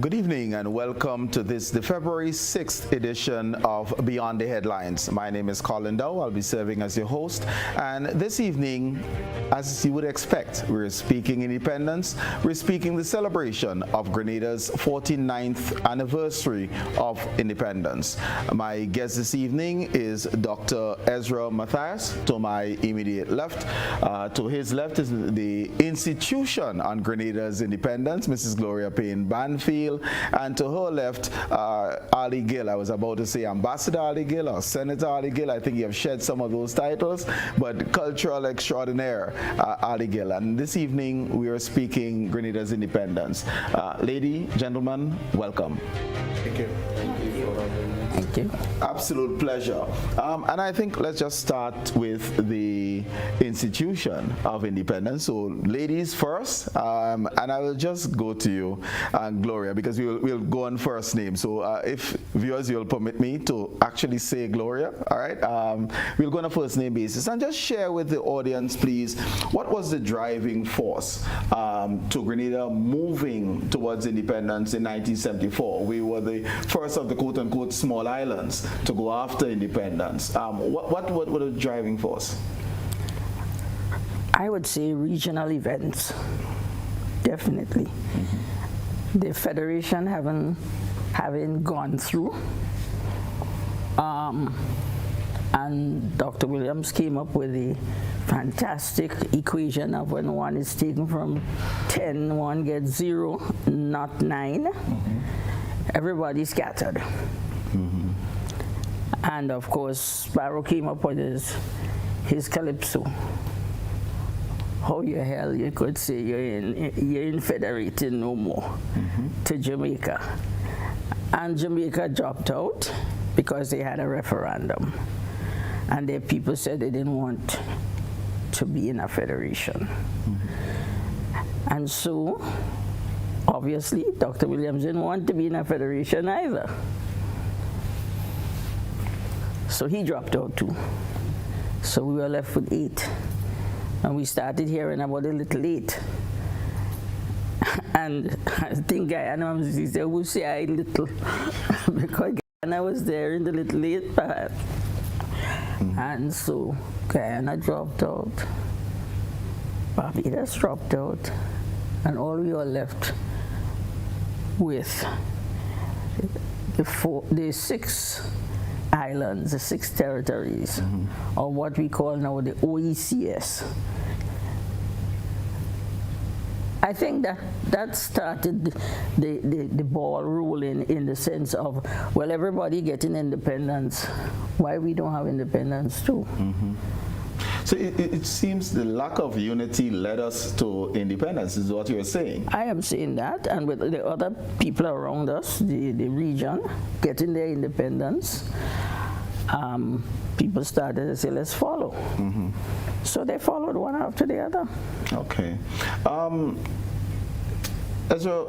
Good evening and welcome to the February 6th edition of Beyond the Headlines. My name is Colin Dowe. I'll be serving as your host. And this evening, as you would expect, we're speaking independence. We're speaking the celebration of Grenada's 49th anniversary of independence. My guest this evening is Dr. Ezra Matthias. To my immediate left, to his left is the institution on Grenada's independence, Mrs. Gloria Payne, Banfield. And to her left, Arley Gill. I was about to say Ambassador Arley Gill or Senator Arley Gill. I think you have shed some of those titles, but cultural extraordinaire Arley Gill. And this evening we are speaking Grenada's independence. Lady, gentlemen, welcome. Thank you. Thank you for having me. Thank you. Absolute pleasure. And I think let's just start with the institution of independence. So ladies first, and I will just go to you, Gloria, because we'll go on first name. So if viewers, you'll permit me to actually say Gloria, all right? We'll go on a first name basis and just share with the audience, please, what was the driving force to Grenada moving towards independence in 1974? We were the first of the quote-unquote small islands to go after independence. What was the driving force? I would say regional events, definitely. Mm-hmm. The Federation having gone through, and Dr. Williams came up with a fantastic equation of when one is taken from 10, one gets 0, not 9. Mm-hmm. Everybody scattered. Mm-hmm. And of course, Sparrow came up with his calypso. How the hell you could say you're in federating no more to Jamaica. And Jamaica dropped out because they had a referendum. And their people said they didn't want to be in a federation. And so, obviously, Dr. Williams didn't want to be in a federation either. So he dropped out too. So we were left with 8. And we started hearing about a little 8. And I think Guyana said, we'll say I little. Because Guyana was there in the little 8 part. And so Guyana dropped out. Barbados dropped out. And all we were left with the 6 islands, the 6 territories, or what we call now the OECS. I think that started the ball rolling in the sense of, well, everybody getting independence. Why we don't have independence too? Mm-hmm. So it seems the lack of unity led us to independence, is what you're saying. I am saying that, and with the other people around us, the region, getting their independence, people started to say, let's follow. Mm-hmm. So they followed one after the other. Okay. Ezra,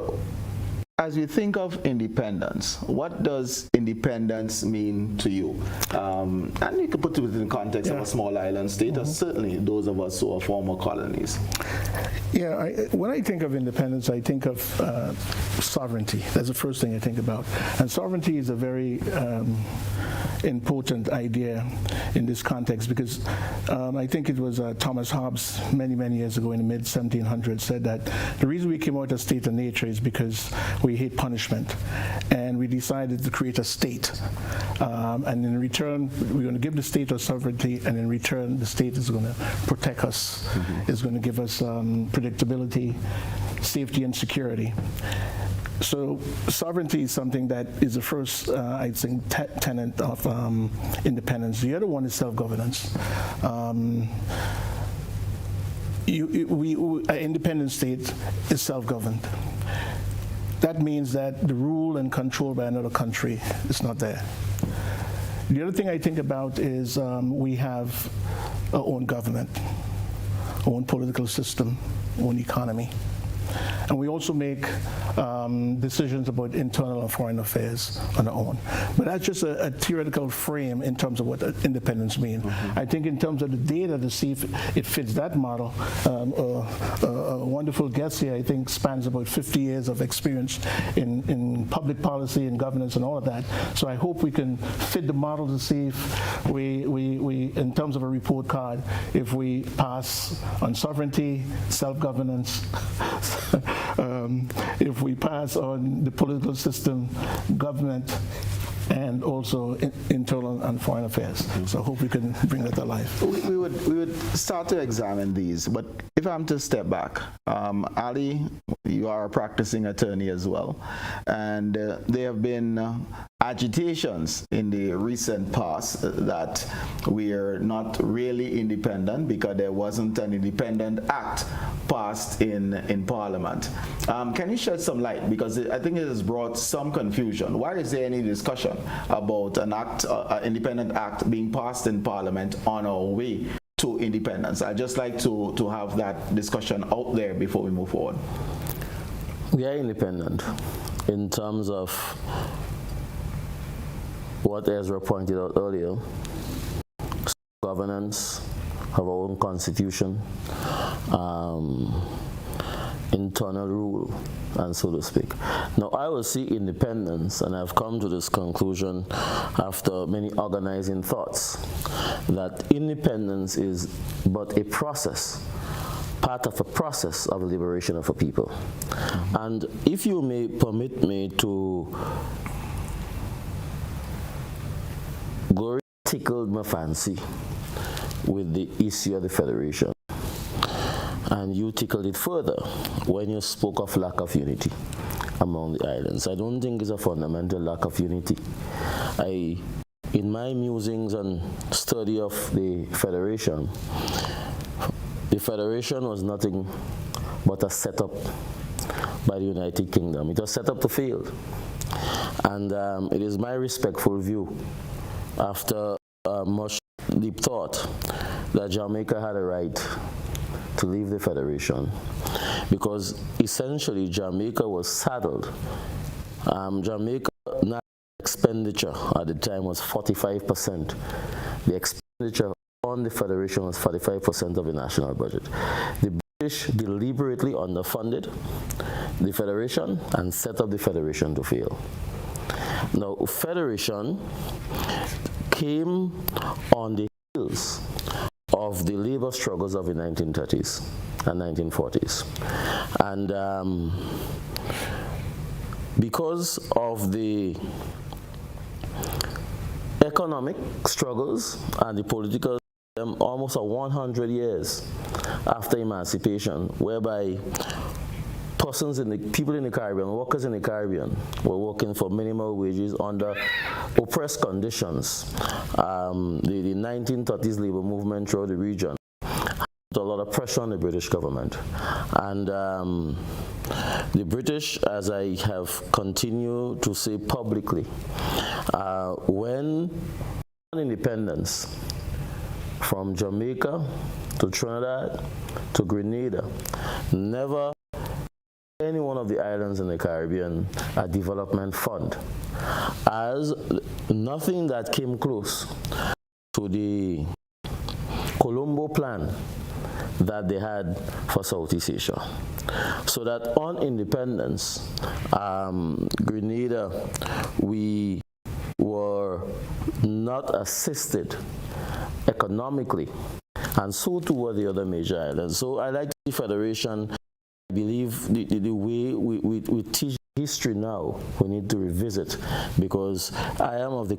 as you think of independence, what does independence mean to you? And you can put it within the context of a small island state, or certainly those of us who are former colonies. Yeah, when I think of independence, I think of sovereignty. That's the first thing I think about. And sovereignty is a very important idea in this context, because I think it was Thomas Hobbes many, many years ago in the mid-1700s said that the reason we came out of state of nature is because we hate punishment, and we decided to create a state, and in return we're going to give the state our sovereignty, and in return the state is going to protect us, is going to give us predictability, safety, and security. So sovereignty is something that is the first, I think, tenet of independence. The other one is self-governance. An independent state is self-governed. That means that the rule and control by another country is not there. The other thing I think about is we have our own government, our own political system, our own economy. And we also make decisions about internal and foreign affairs on our own. But that's just a theoretical frame in terms of what independence means. I think in terms of the data to see if it fits that model, a wonderful guest here, I think, spans about 50 years of experience in public policy and governance and all of that. So I hope we can fit the model to see if we in terms of a report card, if we pass on sovereignty, self-governance, if we pass on the political system, government, and also internal and foreign affairs. So I hope we can bring that to life. We would start to examine these, but if I'm to step back, Arley, you are a practicing attorney as well, and there have been agitations in the recent past that we are not really independent because there wasn't an independent act passed in Parliament. Can you shed some light, because I think it has brought some confusion. Why is there any discussion about an act, independent act being passed in Parliament on our way to independence? I'd just like to have that discussion out there before we move forward. We are independent in terms of what Ezra pointed out earlier: governance, have our own constitution, internal rule, and so to speak. Now, I will see independence, and I've come to this conclusion after many organizing thoughts, that independence is but a process, part of a process of liberation of a people. And if you may permit me to, Gloria tickled my fancy with the issue of the Federation. And you tickled it further when you spoke of lack of unity among the islands. I don't think it's a fundamental lack of unity. In my musings and study of the Federation was nothing but a setup by the United Kingdom. It was set up to fail. And it is my respectful view, after much deep thought, that Jamaica had a right to leave the Federation, because essentially Jamaica was saddled. Jamaica national expenditure at the time was 45%. The expenditure on the Federation was 45% of the national budget. The British deliberately underfunded the Federation and set up the Federation to fail. Now, Federation came on the heels of the labor struggles of the 1930s and 1940s. And because of the economic struggles and the political, almost 100 years after emancipation, whereby people in the Caribbean, workers in the Caribbean, were working for minimal wages under oppressed conditions. The 1930s labor movement throughout the region put a lot of pressure on the British government. And the British, as I have continued to say publicly, when independence from Jamaica to Trinidad to Grenada, never any one of the islands in the Caribbean a development fund, as nothing that came close to the Colombo plan that they had for Southeast Asia. So that on independence, Grenada, we were not assisted economically, and so too were the other major islands. So I like the Federation. I believe the way we teach history now, we need to revisit, because I am of the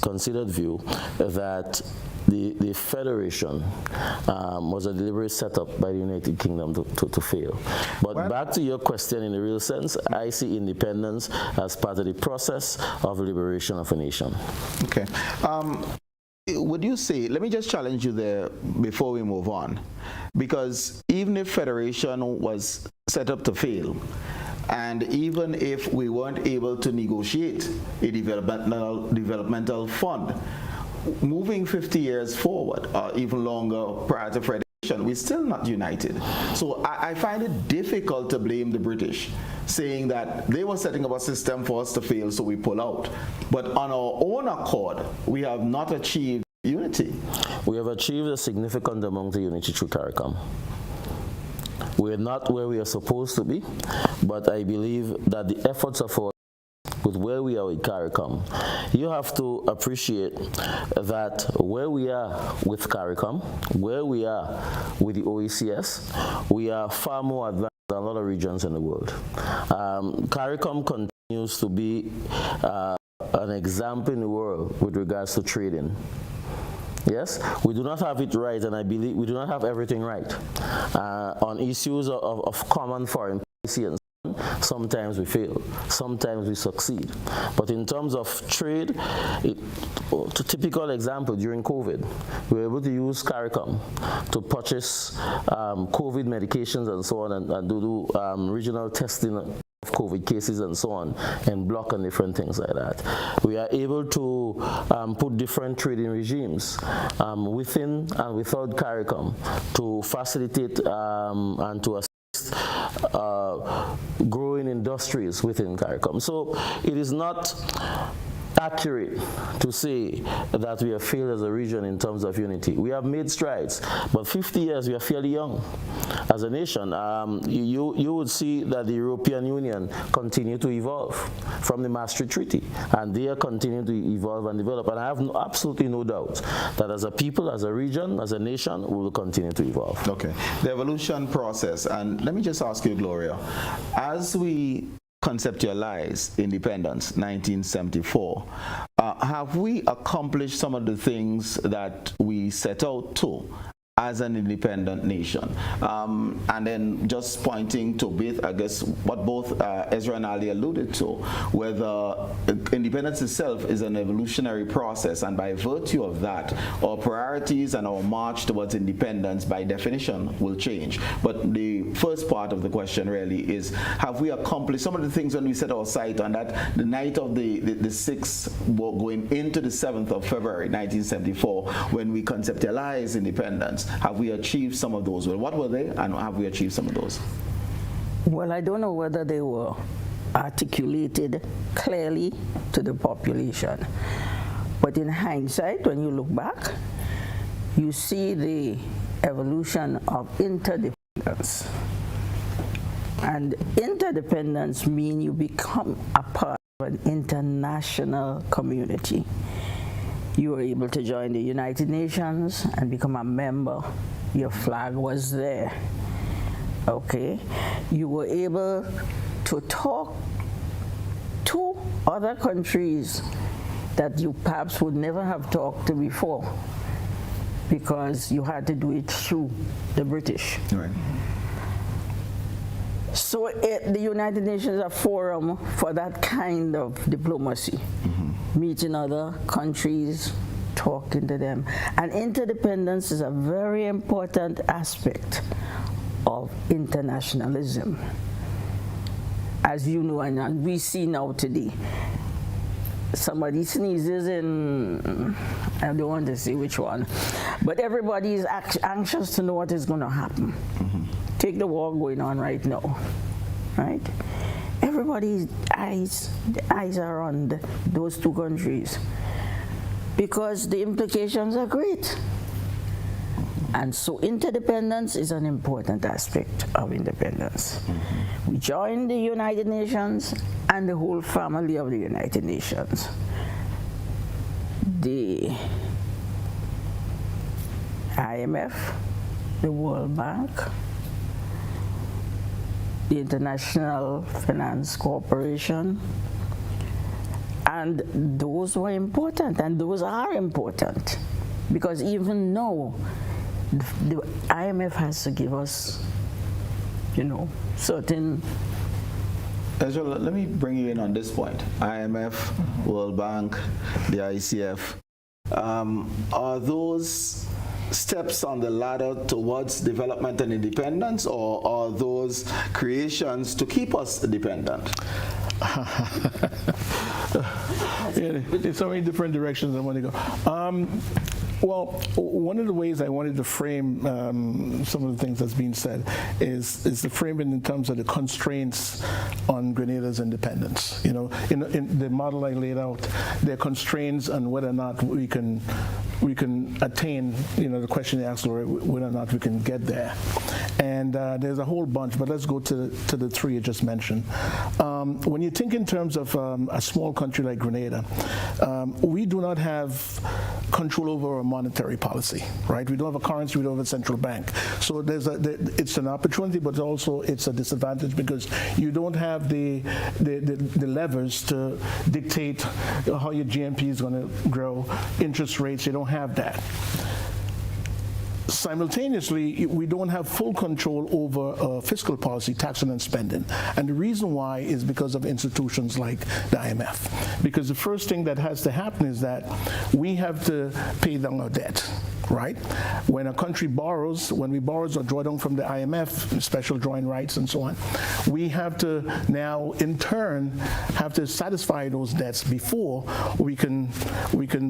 considered view that the Federation was a deliberate setup by the United Kingdom to fail. But back to your question, in the real sense, I see independence as part of the process of liberation of a nation. Okay. Would you say, let me just challenge you there before we move on, because even if Federation was set up to fail, and even if we weren't able to negotiate a developmental fund, moving 50 years forward, or even longer prior to Federation, we're still not united. So I find it difficult to blame the British, saying that they were setting up a system for us to fail, so we pull out. But on our own accord, we have not achieved unity. We have achieved a significant amount of unity through CARICOM. We're not where we are supposed to be, but I believe that the efforts of our with where we are with CARICOM, you have to appreciate that where we are with CARICOM, where we are with the OECS, we are far more advanced than a lot of regions in the world. CARICOM continues to be an example in the world with regards to trading. Yes, we do not have it right, and I believe we do not have everything right on issues of common foreign policy, and sometimes we fail, sometimes we succeed. But in terms of trade, a typical example, during COVID, we were able to use CARICOM to purchase COVID medications and so on, and do regional testing of COVID cases and so on, and block and different things like that. We are able to put different trading regimes within and without CARICOM to facilitate and to assist growing industries within CARICOM. So it is not accurate to say that we have failed as a region in terms of unity. We have made strides, but 50 years we are fairly young as a nation. You would see that the European Union continue to evolve from the Maastricht Treaty, and they are continuing to evolve and develop. And I have absolutely no doubt that as a people, as a region, as a nation, we will continue to evolve. Okay, the evolution process. And let me just ask you, Gloria, as we conceptualize independence, 1974, have we accomplished some of the things that we set out to as an independent nation? And then just pointing to I guess what both Ezra and Arley alluded to, whether independence itself is an evolutionary process, and by virtue of that, our priorities and our march towards independence by definition will change. But the first part of the question really is, have we accomplished some of the things when we set our sight on that the night of the 6th, going into the 7th of February 1974, when we conceptualized independence? Have we achieved some of those? Well, what were they, and have we achieved some of those? Well, I don't know whether they were articulated clearly to the population. But in hindsight, when you look back, you see the evolution of interdependence. And interdependence means you become a part of an international community. You were able to join the United Nations and become a member. Your flag was there. Okay? You were able to talk to other countries that you perhaps would never have talked to before, because you had to do it through the British. Right. So the United Nations is a forum for that kind of diplomacy. Meeting other countries, talking to them. And interdependence is a very important aspect of internationalism. As you know, and we see now today, somebody sneezes in, I don't want to say which one, but everybody is anxious to know what is going to happen. Take the war going on right now, right? Everybody's eyes are on those two countries because the implications are great. And so interdependence is an important aspect of independence. We joined the United Nations and the whole family of the United Nations. The IMF, the World Bank, the International Finance Corporation, and those were important, and those are important, because even now the IMF has to give us, certain. Ezra, let me bring you in on this point. IMF, World Bank, the ICF, are those steps on the ladder towards development and independence, or are those creations to keep us dependent? There's so many different directions I want to go. Well, one of the ways I wanted to frame some of the things that's being said is to frame it in terms of the constraints on Grenada's independence. You know, in the model I laid out, there are constraints on whether or not we can attain, you know, the question you asked, Gloria, whether or not we can get there. And there's a whole bunch, but let's go to the three you just mentioned. When you think in terms of a small country like Grenada, we do not have control over our monetary policy, right? We don't have a currency, we don't have a central bank. So it's an opportunity, but also it's a disadvantage because you don't have the levers to dictate how your GNP is going to grow, interest rates, you don't have that. Simultaneously, we don't have full control over fiscal policy, taxing and spending. And the reason why is because of institutions like the IMF. Because the first thing that has to happen is that we have to pay down our debt, right? When a country borrows, when we borrow or draw down from the IMF, special drawing rights and so on, we have to now, in turn, have to satisfy those debts before we can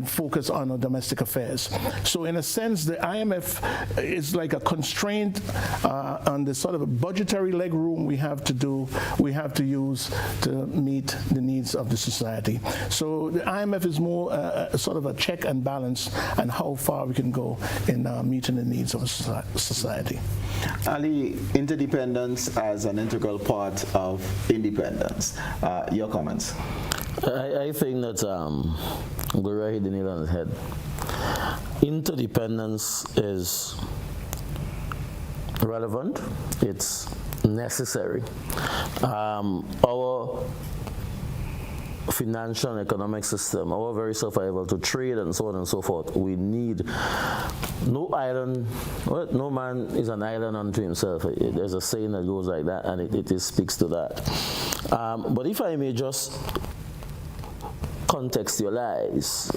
focus on our domestic affairs. So in a sense, the IMF is like a constraint on the sort of a budgetary leg room we have to use to meet the needs of the society. So the IMF is more sort of a check and balance on how far we can go in meeting the needs of society. Ali, interdependence as an integral part of independence. Your comments? I think that Gloria hit the nail on the head. Interdependence is relevant, it's necessary. Our financial and economic system, our very survival to trade and so on and so forth, we need no island, well, no man is an island unto himself. There's a saying that goes like that, and it speaks to that. But if I may just contextualize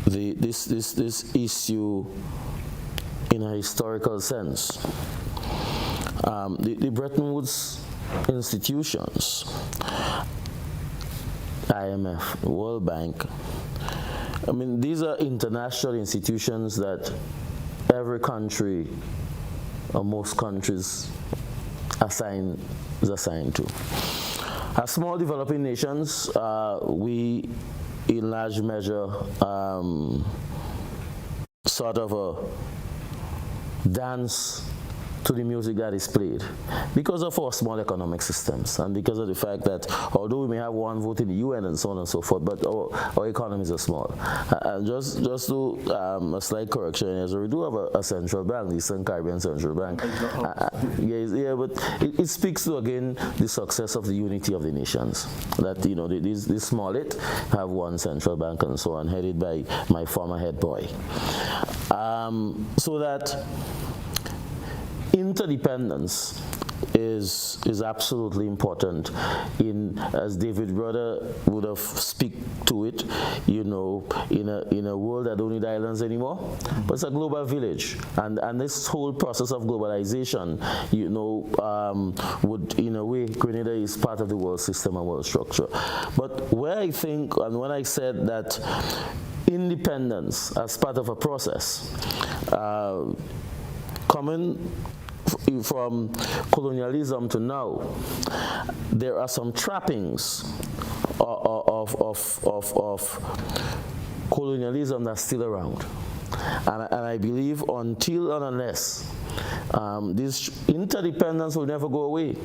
this issue in a historical sense. The Bretton Woods institutions, IMF, World Bank, I mean, these are international institutions that every country, or most countries, is assigned to. As small developing nations, we, in large measure, sort of dance to the music that is played because of our small economic systems and because of the fact that although we may have one vote in the UN and so on and so forth, but our economies are small. And just to a slight correction, Ezra, we do have a central bank, the Eastern Caribbean Central Bank. Yeah, but it speaks to, again, the success of the unity of the nations. That, you know, these small have one central bank and so on, headed by my former head boy. So that interdependence is absolutely important in, as David Brother would have speak to it, you know, in a world that don't need islands anymore, but it's a global village, and this whole process of globalization, you know, would, in a way, Grenada is part of the world system and world structure. But where I think, and when I said that independence as part of a process, coming from colonialism to now, there are some trappings of colonialism that's still around. And I believe until and unless this interdependence will never go away.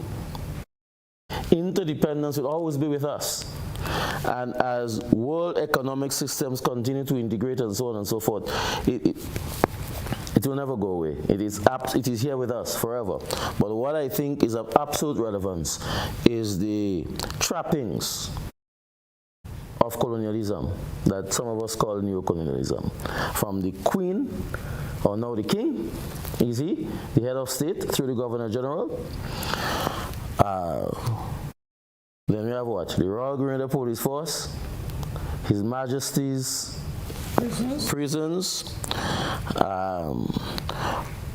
Interdependence will always be with us. And as world economic systems continue to integrate and so on and so forth, it will never go away. It is here with us forever. But what I think is of absolute relevance is the trappings of colonialism that some of us call neo-colonialism. From the Queen, or now the King, is he, the head of state, through the Governor General. Then we have what? The Royal Grenada Police Force, His Majesty's prisons.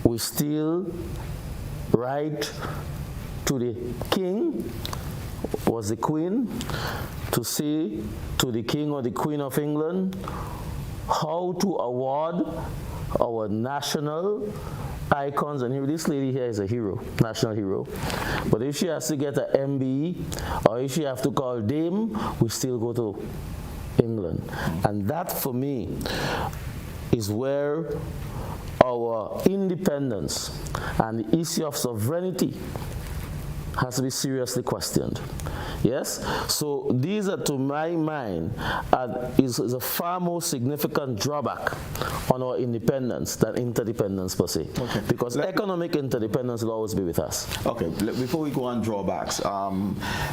We still write to the King, was the Queen, to say to the King or the Queen of England, how to award our national icons, and here, this lady here is a hero, national hero. But if she has to get an MBE, or if she have to call Dame, we still go to England. And that, for me, is where our independence and the issue of sovereignty has to be seriously questioned. Yes? So these are, to my mind, is a far more significant drawback on our independence than interdependence per se. Okay. Because economic interdependence will always be with us. Okay, before we go on drawbacks,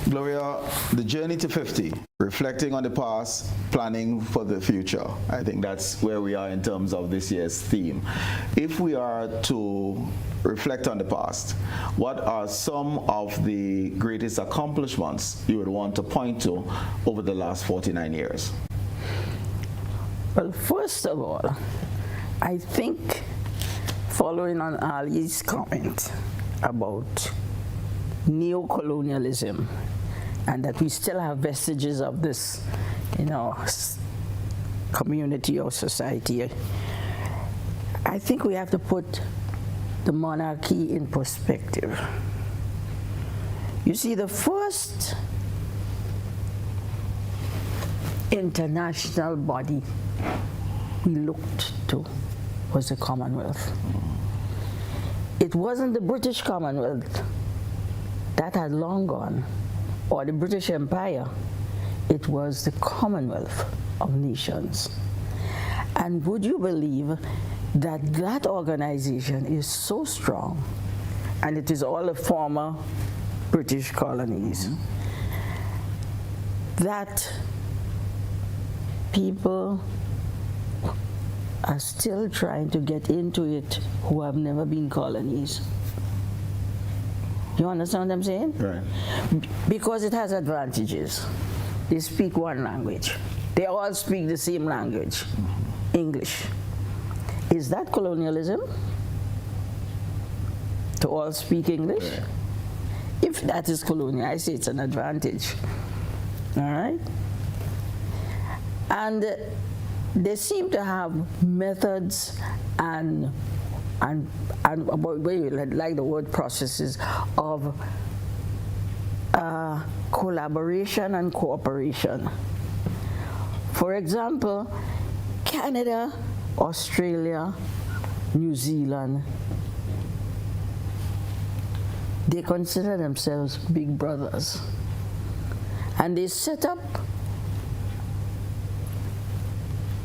Gloria, the journey to 50, reflecting on the past, planning for the future. I think that's where we are in terms of this year's theme. If we are to reflect on the past, what are some of the greatest accomplishments you would want to point to over the last 49 years? Well, first of all, I think, following on Arley's comment about neo-colonialism, and that we still have vestiges of this, community or society, I think we have to put the monarchy in perspective. You see, the first international body we looked to was the Commonwealth. It wasn't the British Commonwealth, that had long gone, or the British Empire. It was the Commonwealth of Nations. And would you believe that that organization is so strong, and it is all the former British colonies, that people are still trying to get into it who have never been colonies. You understand what I'm saying? Right. Because it has advantages. They speak one language. They all speak the same language, English. Is that colonialism? To all speak English? Yeah. If that is colonial, I say it's an advantage. All right? And they seem to have methods and like the word processes of collaboration and cooperation. For example, Canada, Australia, New Zealand, they consider themselves big brothers. And they set up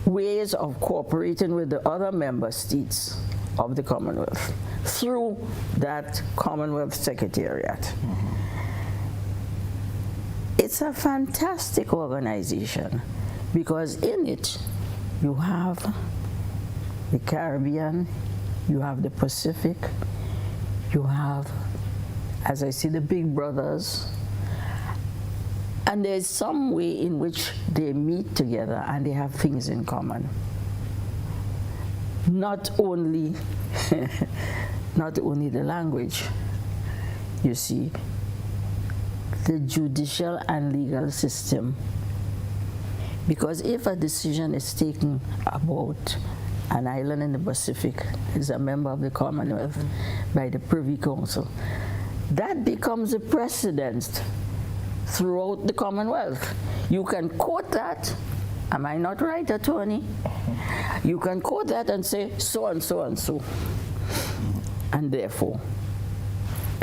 ways of cooperating with the other member states of the Commonwealth through that Commonwealth Secretariat. It's a fantastic organization because in it you have the Caribbean, you have the Pacific, you have, as I say, the big brothers, and there's some way in which they meet together and they have things in common. Not only the language, you see, the judicial and legal system. Because if a decision is taken about an island in the Pacific is a member of the Commonwealth by the Privy Council, that becomes a precedent throughout the Commonwealth. You can quote that. Am I not right, attorney? You can quote that and say so and so and so. And therefore,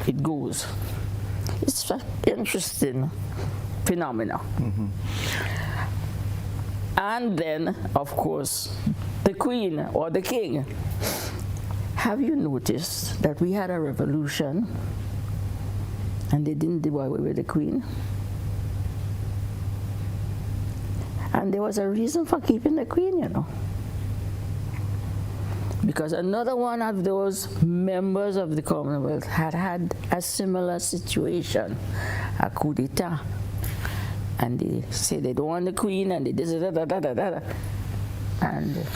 it goes. It's an interesting phenomena. And then, of course, the Queen or the King. Have you noticed that we had a revolution and they didn't do away with the Queen? And there was a reason for keeping the Queen, you know. Because another one of those members of the Commonwealth had had a similar situation, a coup d'etat. And they say they don't want the Queen, and they did da. And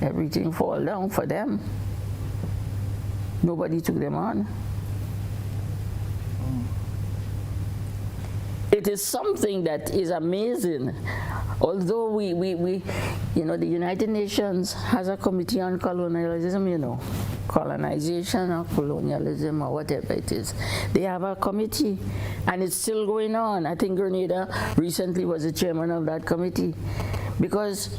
everything fall down for them. Nobody took them on. it is something that is amazing. Although we the United Nations has a committee on colonialism, colonization or colonialism or whatever it is. They have a committee, and it's still going on. I think Grenada recently was the chairman of that committee, because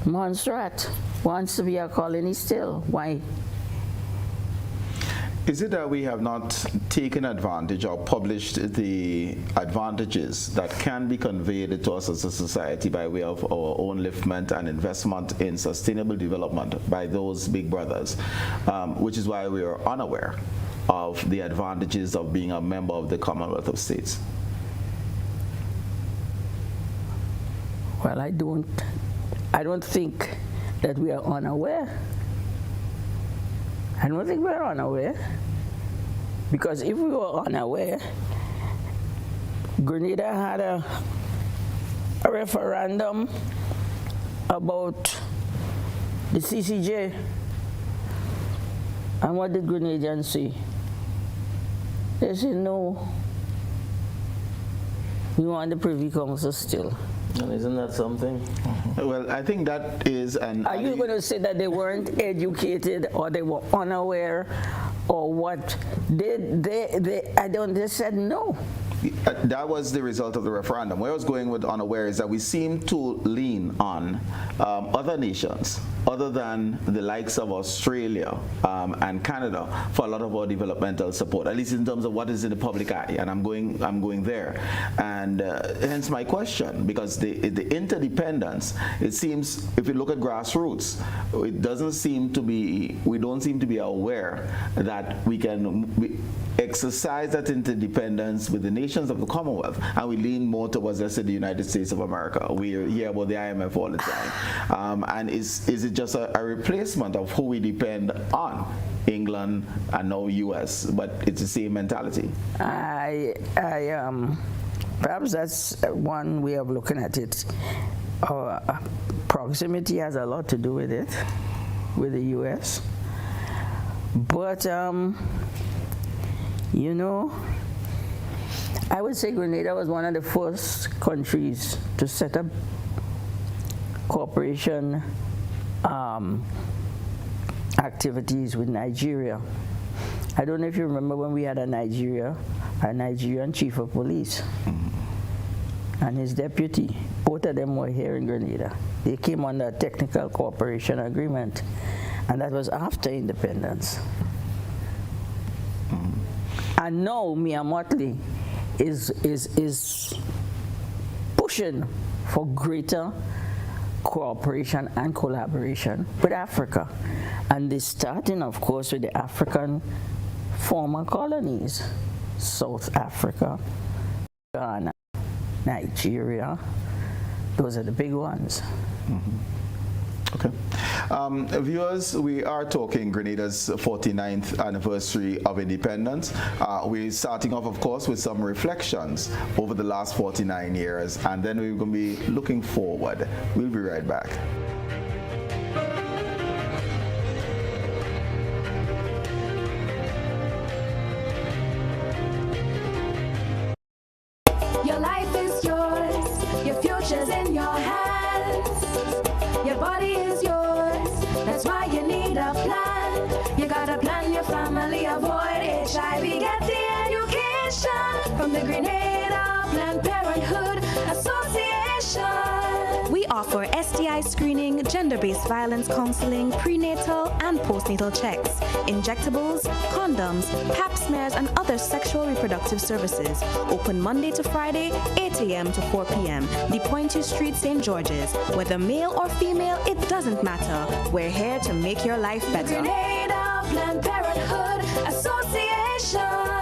Montserrat wants to be a colony still. Why? Is it that we have not taken advantage or published the advantages that can be conveyed to us as a society by way of our own liftment and investment in sustainable development by those big brothers, which is why we are unaware of the advantages of being a member of the Commonwealth of States? Well, I don't think that we are unaware. I don't think we're unaware, because if we were unaware, Grenada had a referendum about the CCJ, and what did Grenadians say? They said, no, we want the Privy Council still. And isn't that something? Well, I think that is an... Are you going to say that they weren't educated or they were unaware or what? They said no. That was the result of the referendum. Where I was going with unaware is that we seem to lean on other nations other than the likes of Australia and Canada for a lot of our developmental support, at least in terms of what is in the public eye, and I'm going there. And hence my question, because the interdependence, it seems, if you look at grassroots, it doesn't seem to be, we don't seem to be aware that we can exercise that interdependence with the nations of the Commonwealth, and we lean more towards, let's say, the United States of America. We hear about the IMF all the time. And is it just a replacement of who we depend on? England and now US, but it's the same mentality. Perhaps that's one way of looking at it. Proximity has a lot to do with it, with the US. But I would say Grenada was one of the first countries to set up cooperation activities with Nigeria. I don't know if you remember when we had a Nigerian chief of police and his deputy. Both of them were here in Grenada. They came under a technical cooperation agreement, and that was after independence. And now Mia Motley is pushing for greater cooperation and collaboration with Africa. And they're starting, of course, with the African former colonies, South Africa, Ghana, Nigeria. Those are the big ones. Okay. Viewers, we are talking Grenada's 49th anniversary of independence. We're starting off, of course, with some reflections over the last 49 years, and then we're going to be looking forward. We'll be right back. Your life is yours, your future's in your hands. Your body is yours, that's why you need a plan. You gotta plan your family, avoid HIV, get the education from the Grenada Planned Parenthood Association. We offer STI screening, gender-based violence counseling, prenatal and postnatal checks, injectables, condoms, pap smears, and other sexual reproductive services. Open Monday to Friday, 8 a.m. to 4 p.m. The Pointe Street, St. George's. Whether male or female, it doesn't matter. We're here to make your life better. Grenada Planned Parenthood Association.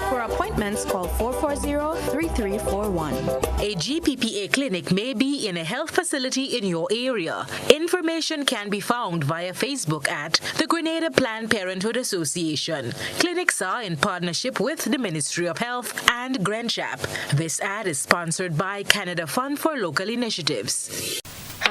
For appointments, call 440-3341. A GPPA clinic may be in a health facility in your area. Information can be found via Facebook at the Grenada Planned Parenthood Association. Clinics are in partnership with the Ministry of Health and GrenChap. This ad is sponsored by Canada Fund for Local Initiatives.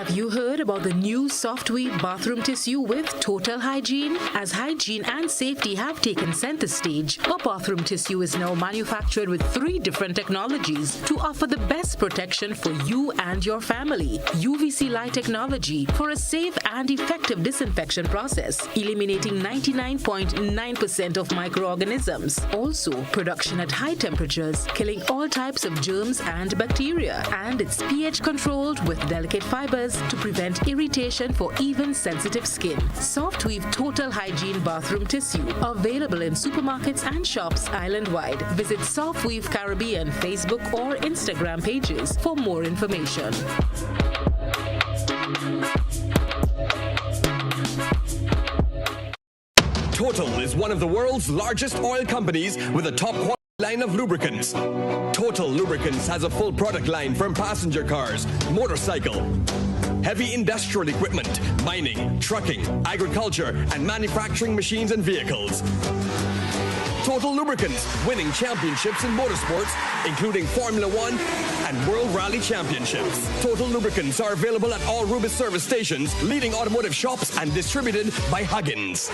Have you heard about the new soft-weave bathroom tissue with total hygiene? As hygiene and safety have taken center stage, our bathroom tissue is now manufactured with 3 different technologies to offer the best protection for you and your family. UVC light technology for a safe and effective disinfection process, eliminating 99.9% of microorganisms. Also, production at high temperatures, killing all types of germs and bacteria. And it's pH controlled with delicate fibers to prevent irritation for even sensitive skin. Soft-weave total hygiene bathroom tissue, available in supermarkets and shops island-wide. Visit Softweave Caribbean Facebook or Instagram pages for more information. Total is one of the world's largest oil companies with a top quality line of lubricants. Total Lubricants has a full product line from passenger cars, motorcycle, heavy industrial equipment, mining, trucking, agriculture, and manufacturing machines and vehicles. Total Lubricants, winning championships in motorsports, including Formula One and World Rally Championships. Total Lubricants are available at all Rubis service stations, leading automotive shops, and distributed by Huggins.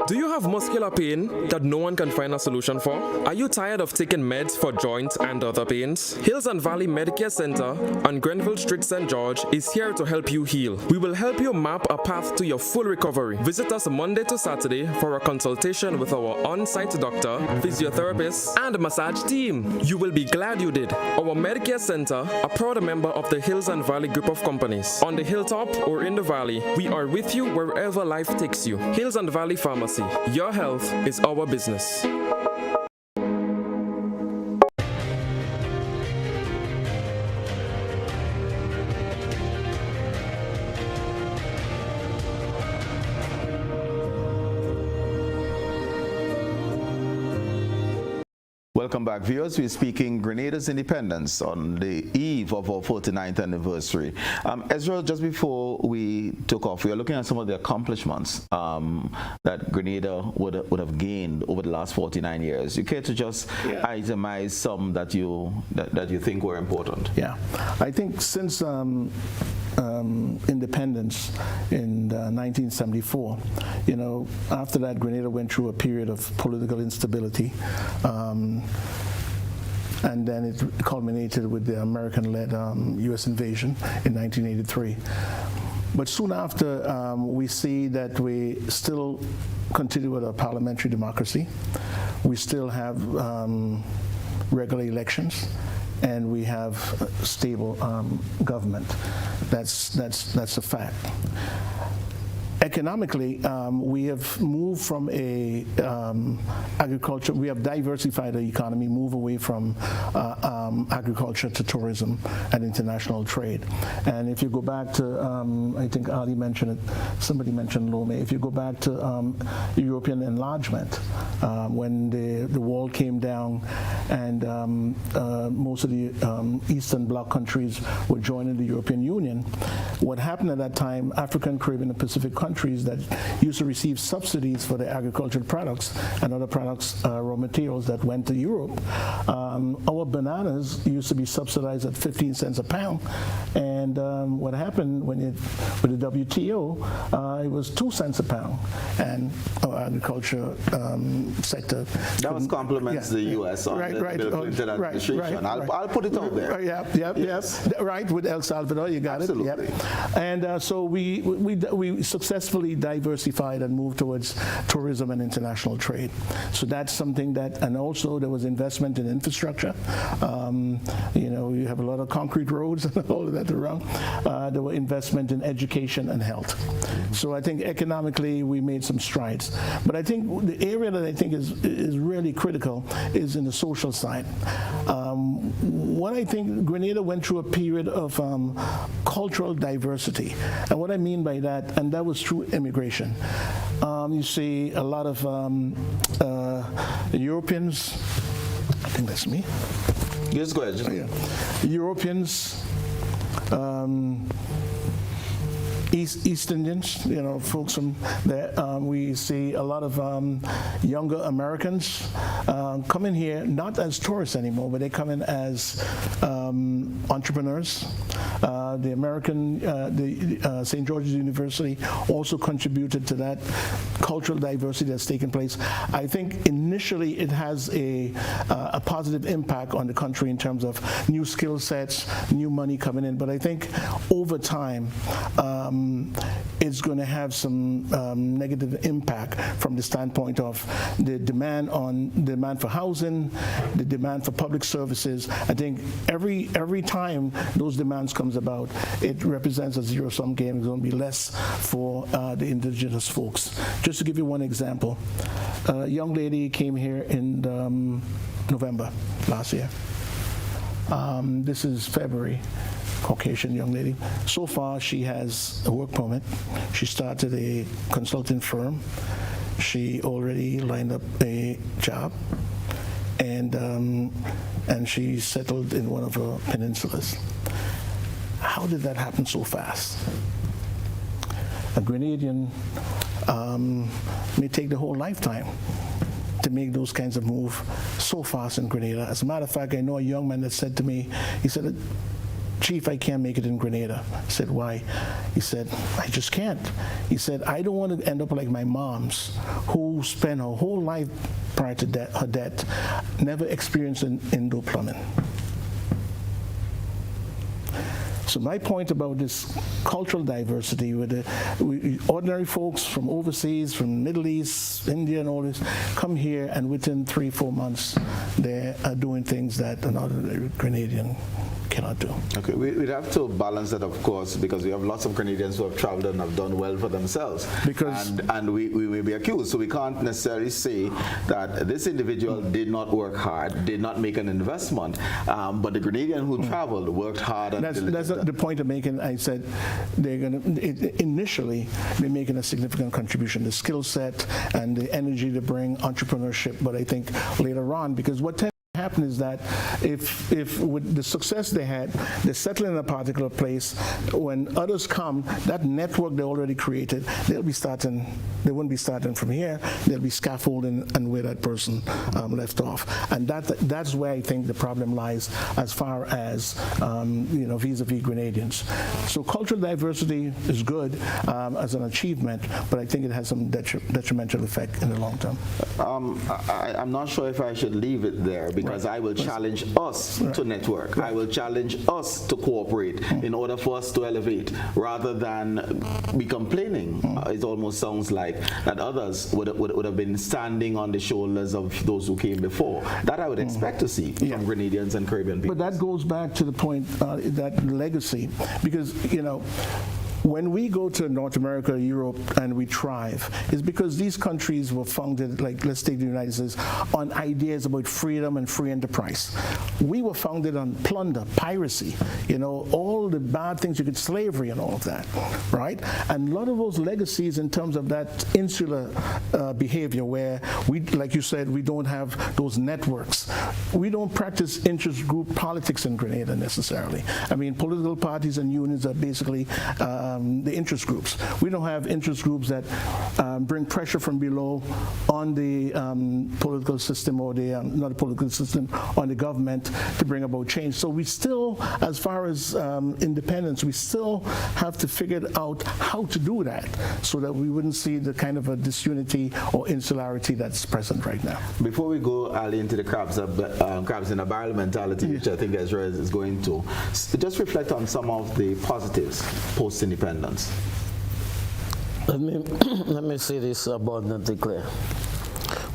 Do you have muscular pain that no one can find a solution for? Are you tired of taking meds for joints and other pains? Hills and Valley Medicare Center on Grenville Street, St. George is here to help you heal. We will help you map a path to your full recovery. Visit us Monday to Saturday for a consultation with our on-site doctor, physiotherapist, and massage team. You will be glad you did. Our Medicare Center, a proud member of the Hills and Valley group of companies. On the hilltop or in the valley, we are with you wherever life takes you. Hills and Valley Pharmacy. Your health is our business. Welcome back, viewers. We're speaking Grenada's independence on the eve of our 49th anniversary. Ezra, just before we took off, we are looking at some of the accomplishments that Grenada would have gained over the last 49 years. You care to just itemize some that you think were important? Yeah, I think since independence in 1974, after that, Grenada went through a period of political instability. And then it culminated with the American-led U.S. invasion in 1983. But soon after, we see that we still continue with our parliamentary democracy. We still have regular elections, and we have stable government. That's a fact. Economically, we have moved from agriculture. We have diversified the economy, moved away from agriculture to tourism and international trade. And if you go back to, I think Arley mentioned it, somebody mentioned Lome. If you go back to European enlargement, when the wall came down and most of the Eastern Bloc countries were joining the European Union, what happened at that time, African, Caribbean, and Pacific countries that used to receive subsidies for their agricultural products and other products, raw materials that went to Europe. Our bananas used to be subsidized at 15 cents a pound, and what happened with the WTO, it was 2 cents a pound, and our agriculture sector. That was compliments the U.S. on the Bill Clinton administration. I'll put it out there. Yes. Right, with El Salvador, you got Absolutely. it. Yep. And so we successfully diversified and moved towards tourism and international trade. So that's something that, and also there was investment in infrastructure. You have a lot of concrete roads and all of that around. There were investment in education and health. So I think economically we made some strides. But I think the area that I think is really critical is in the social side. What I think Grenada went through a period of cultural diversity. And what I mean by that, and that was through immigration. You see a lot of Europeans, I think that's me. Just go ahead. Europeans, East Indians, folks from there. We see a lot of younger Americans come in here, not as tourists anymore, but they come in as entrepreneurs. The St. George's University also contributed to that cultural diversity that's taken place. I think initially it has a positive impact on the country in terms of new skill sets, new money coming in, but I think over time it's going to have some negative impact from the standpoint of the demand for housing, the demand for public services. I think every time those demands comes about, it represents a zero-sum game. It's going to be less for the indigenous folks. Just to give you one example, a young lady came here in November last year. This is February. Caucasian young lady. So far, she has a work permit. She started a consulting firm. She already lined up a job, and she settled in one of her peninsulas. How did that happen so fast? A Grenadian may take the whole lifetime to make those kinds of moves so fast in Grenada. As a matter of fact, I know a young man that said to me, he said, "Chief, I can't make it in Grenada." I said, "Why?" He said, "I just can't." He said, "I don't want to end up like my mom's, who spent her whole life prior to her death never experienced indoor plumbing." So my point about this cultural diversity with ordinary folks from overseas, from Middle East, India and all this, come here and within 3-4 months they are doing things that an ordinary Grenadian cannot do. Okay, we'd have to balance that, of course, because we have lots of Canadians who have traveled and have done well for themselves. And we may be accused, so we can't necessarily say that this individual did not work hard, did not make an investment, but the Grenadian who traveled worked hard. And that's the point I'm making. I said they're going to, initially, they're making a significant contribution, the skill set and the energy to bring entrepreneurship, but I think later on, because what tends to happen is that if with the success they had, they settle in a particular place, when others come, that network they already created, they wouldn't be starting from here, they'll be scaffolding and where that person left off. And that's where I think the problem lies as far as vis-a-vis Grenadians. So cultural diversity is good as an achievement, but I think it has some detrimental effect in the long term. I'm not sure if I should leave it there, because I will challenge us to network. I will challenge us to cooperate in order for us to elevate, rather than be complaining. It almost sounds like that others would have been standing on the shoulders of those who came before. That I would expect to see from Grenadians and Caribbean people. But that goes back to the point, that legacy, because, when we go to North America, Europe, and we thrive, it's because these countries were founded, like let's take the United States, on ideas about freedom and free enterprise. We were founded on plunder, piracy, all the bad things slavery and all of that, right? And a lot of those legacies in terms of that insular behavior, where we, like you said, we don't have those networks. We don't practice interest group politics in Grenada necessarily. I mean, political parties and unions are basically the interest groups. We don't have interest groups that bring pressure from below on the political system, or the not the political system, on the government to bring about change. So we still, as far as independence, we still have to figure out how to do that so that we wouldn't see the kind of a disunity or insularity that's present right now. Before we go, Arley, into the crabs in a barrel mentality, which I think Ezra is going to, just reflect on some of the positives post-independence. Let me say this abundantly clear.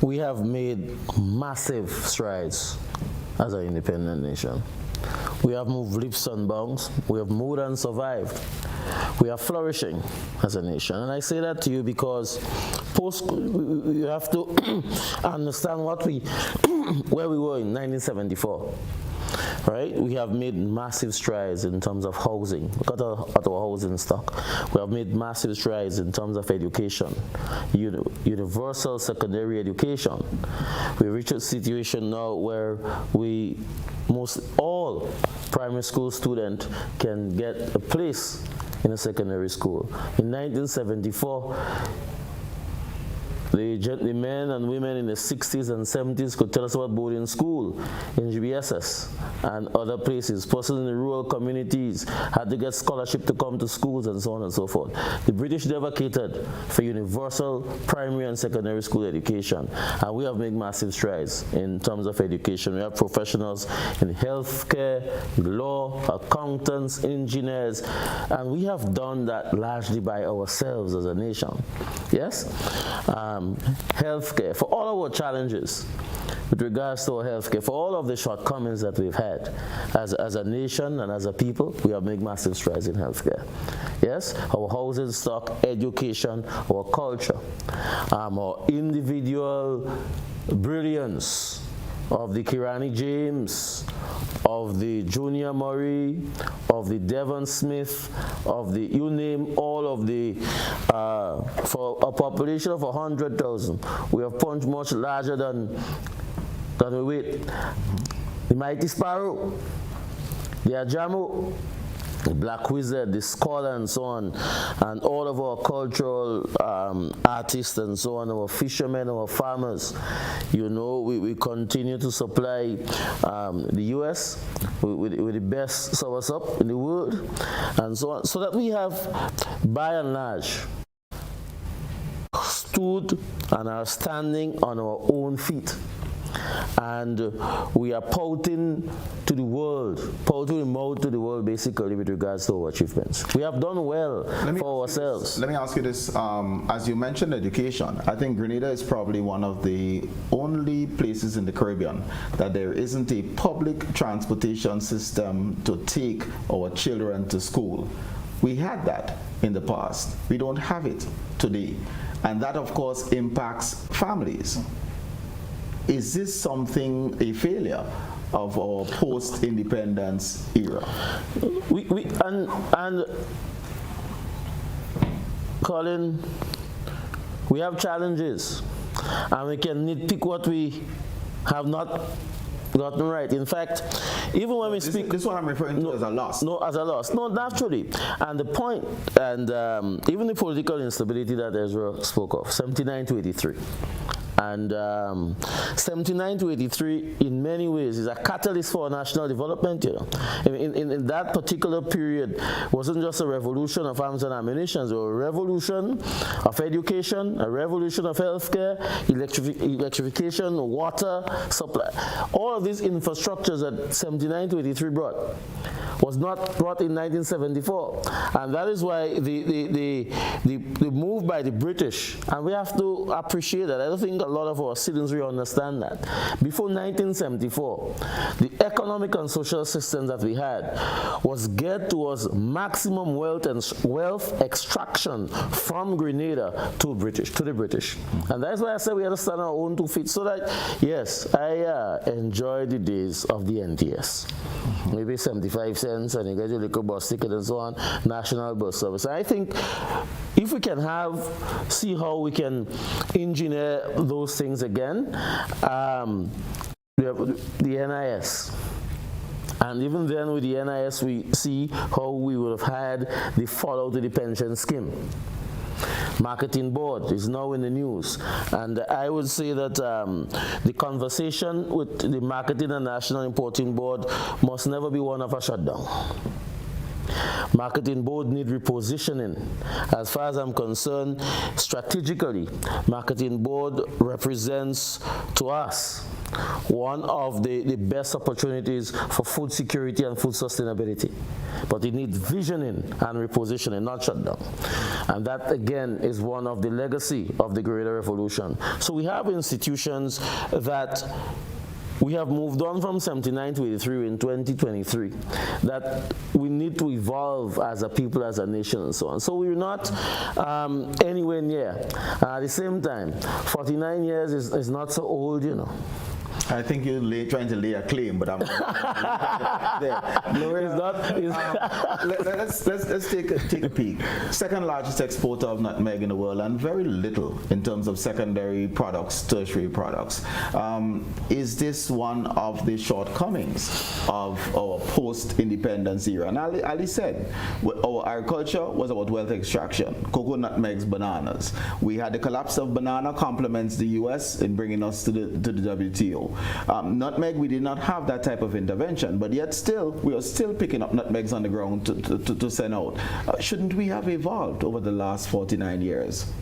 We have made massive strides as an independent nation. We have moved leaps and bounds. We have more than survived. We are flourishing as a nation. And I say that to you because you have to understand where we were in 1974. Right? We have made massive strides in terms of housing. Look at our housing stock. We have made massive strides in terms of education, universal secondary education. We reach a situation now where most all primary school students can get a place in a secondary school. In 1974, the men and women in the 60s and 70s could tell us about boarding school in GBSS and other places. Persons in the rural communities had to get scholarship to come to schools and so on and so forth. The British never catered for universal primary and secondary school education, and we have made massive strides in terms of education. We have professionals in healthcare, law, accountants, engineers, and we have done that largely by ourselves as a nation. Yes? Healthcare, for all our challenges with regards to our healthcare, for all of the shortcomings that we've had as a nation and as a people, we have made massive strides in healthcare. Yes, our housing stock, education, our culture, our individual brilliance of the Kirani James, of the Junior Murray, of the Devon Smith, of the, you name all of the, for a population of 100,000, we have punched much larger than we wait. The Mighty Sparrow, the Ajamo, the Black Wizard, the Scholar, and so on, and all of our cultural artists and so on, our fishermen, our farmers. You know, we continue to supply the U.S. with the best soursop in the world, and so on, so that we have, by and large, stood and are standing on our own feet. And we are pouting to the world, pouting the mouth to the world, basically, with regards to our achievements. We have done well for ourselves. Let me ask you this. As you mentioned education, I think Grenada is probably one of the only places in the Caribbean that there isn't a public transportation system to take our children to school. We had that in the past. We don't have it today. And that, of course, impacts families. Is this something, a failure of our post-independence era? And Colin, we have challenges, and we can nitpick what we have not gotten right. In fact, even when we speak... This is what I'm referring to as a loss. No, as a loss. No, naturally. And the point, and even the political instability that Ezra spoke of, 79 to 83. And 79 to 83, in many ways, is a catalyst for national development. You know, in that particular period, wasn't just a revolution of arms and ammunition. It was a revolution of education, a revolution of healthcare, electrification, water supply. All of these infrastructures that 79 to 83 brought was not brought in 1974, and that is why the move by the British, and we have to appreciate that. I don't think a lot of our citizens really understand that. Before 1974, the economic and social system that we had was geared towards maximum wealth and wealth extraction from Grenada to the British. And that's why I said we had to stand on our own 2 feet, so that, yes, I enjoy the days of the NTS. Maybe 75 cents, and you get your little bus ticket and so on, national bus service. I think if we can see how we can engineer those things again, we have the NIS. And even then with the NIS, we see how we would have had the fallout to the pension scheme. Marketing board is now in the news, and I would say that the conversation with the marketing and national importing board must never be one of a shutdown. Marketing board need repositioning. As far as I'm concerned, strategically, marketing board represents to us one of the best opportunities for food security and food sustainability. But it needs visioning and repositioning, not shutdown. And that, again, is one of the legacy of the Greater Revolution. So we have institutions that we have moved on from 79 to 83 in 2023, that we need to evolve as a people, as a nation, and so on. So we're not anywhere near. At the same time, 49 years is not so old, you know. I think you're trying to lay a claim, but I'm there. Gloria, let's take a peek. Second largest exporter of nutmeg in the world, and very little in terms of secondary products, tertiary products. Is this one of the shortcomings of our post-independence era? And Ali said, our agriculture was about wealth extraction, cocoa, nutmegs, bananas. We had the collapse of banana complements the U.S. in bringing us to the WTO. Nutmeg, we did not have that type of intervention, but yet still, we are still picking up nutmegs on the ground to send out. Shouldn't we have evolved over the last 49 years?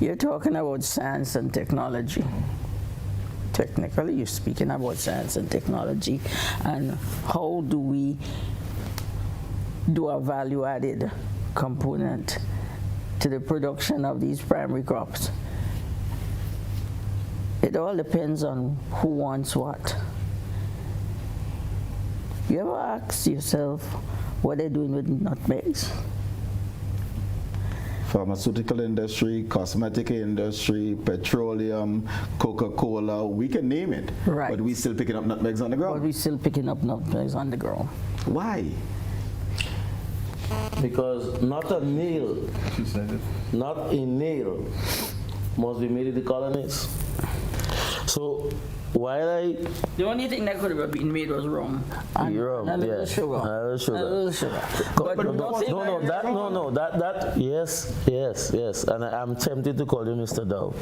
You're talking about science and technology. Technically, you're speaking about science and technology, and how do we do a value-added component to the production of these primary crops. It all depends on who wants what. You ever ask yourself what they're doing with nutmegs? Pharmaceutical industry, cosmetic industry, petroleum, Coca-Cola, we can name it. Right. But we still picking up nutmegs on the ground. But we're still picking up nutmegs on the ground. Why? Because not a nail must be made in the colonies. So while the only thing that could have been made was rum. And a little sugar. A little sugar. Yes. And I'm tempted to call you Mr. Dowe.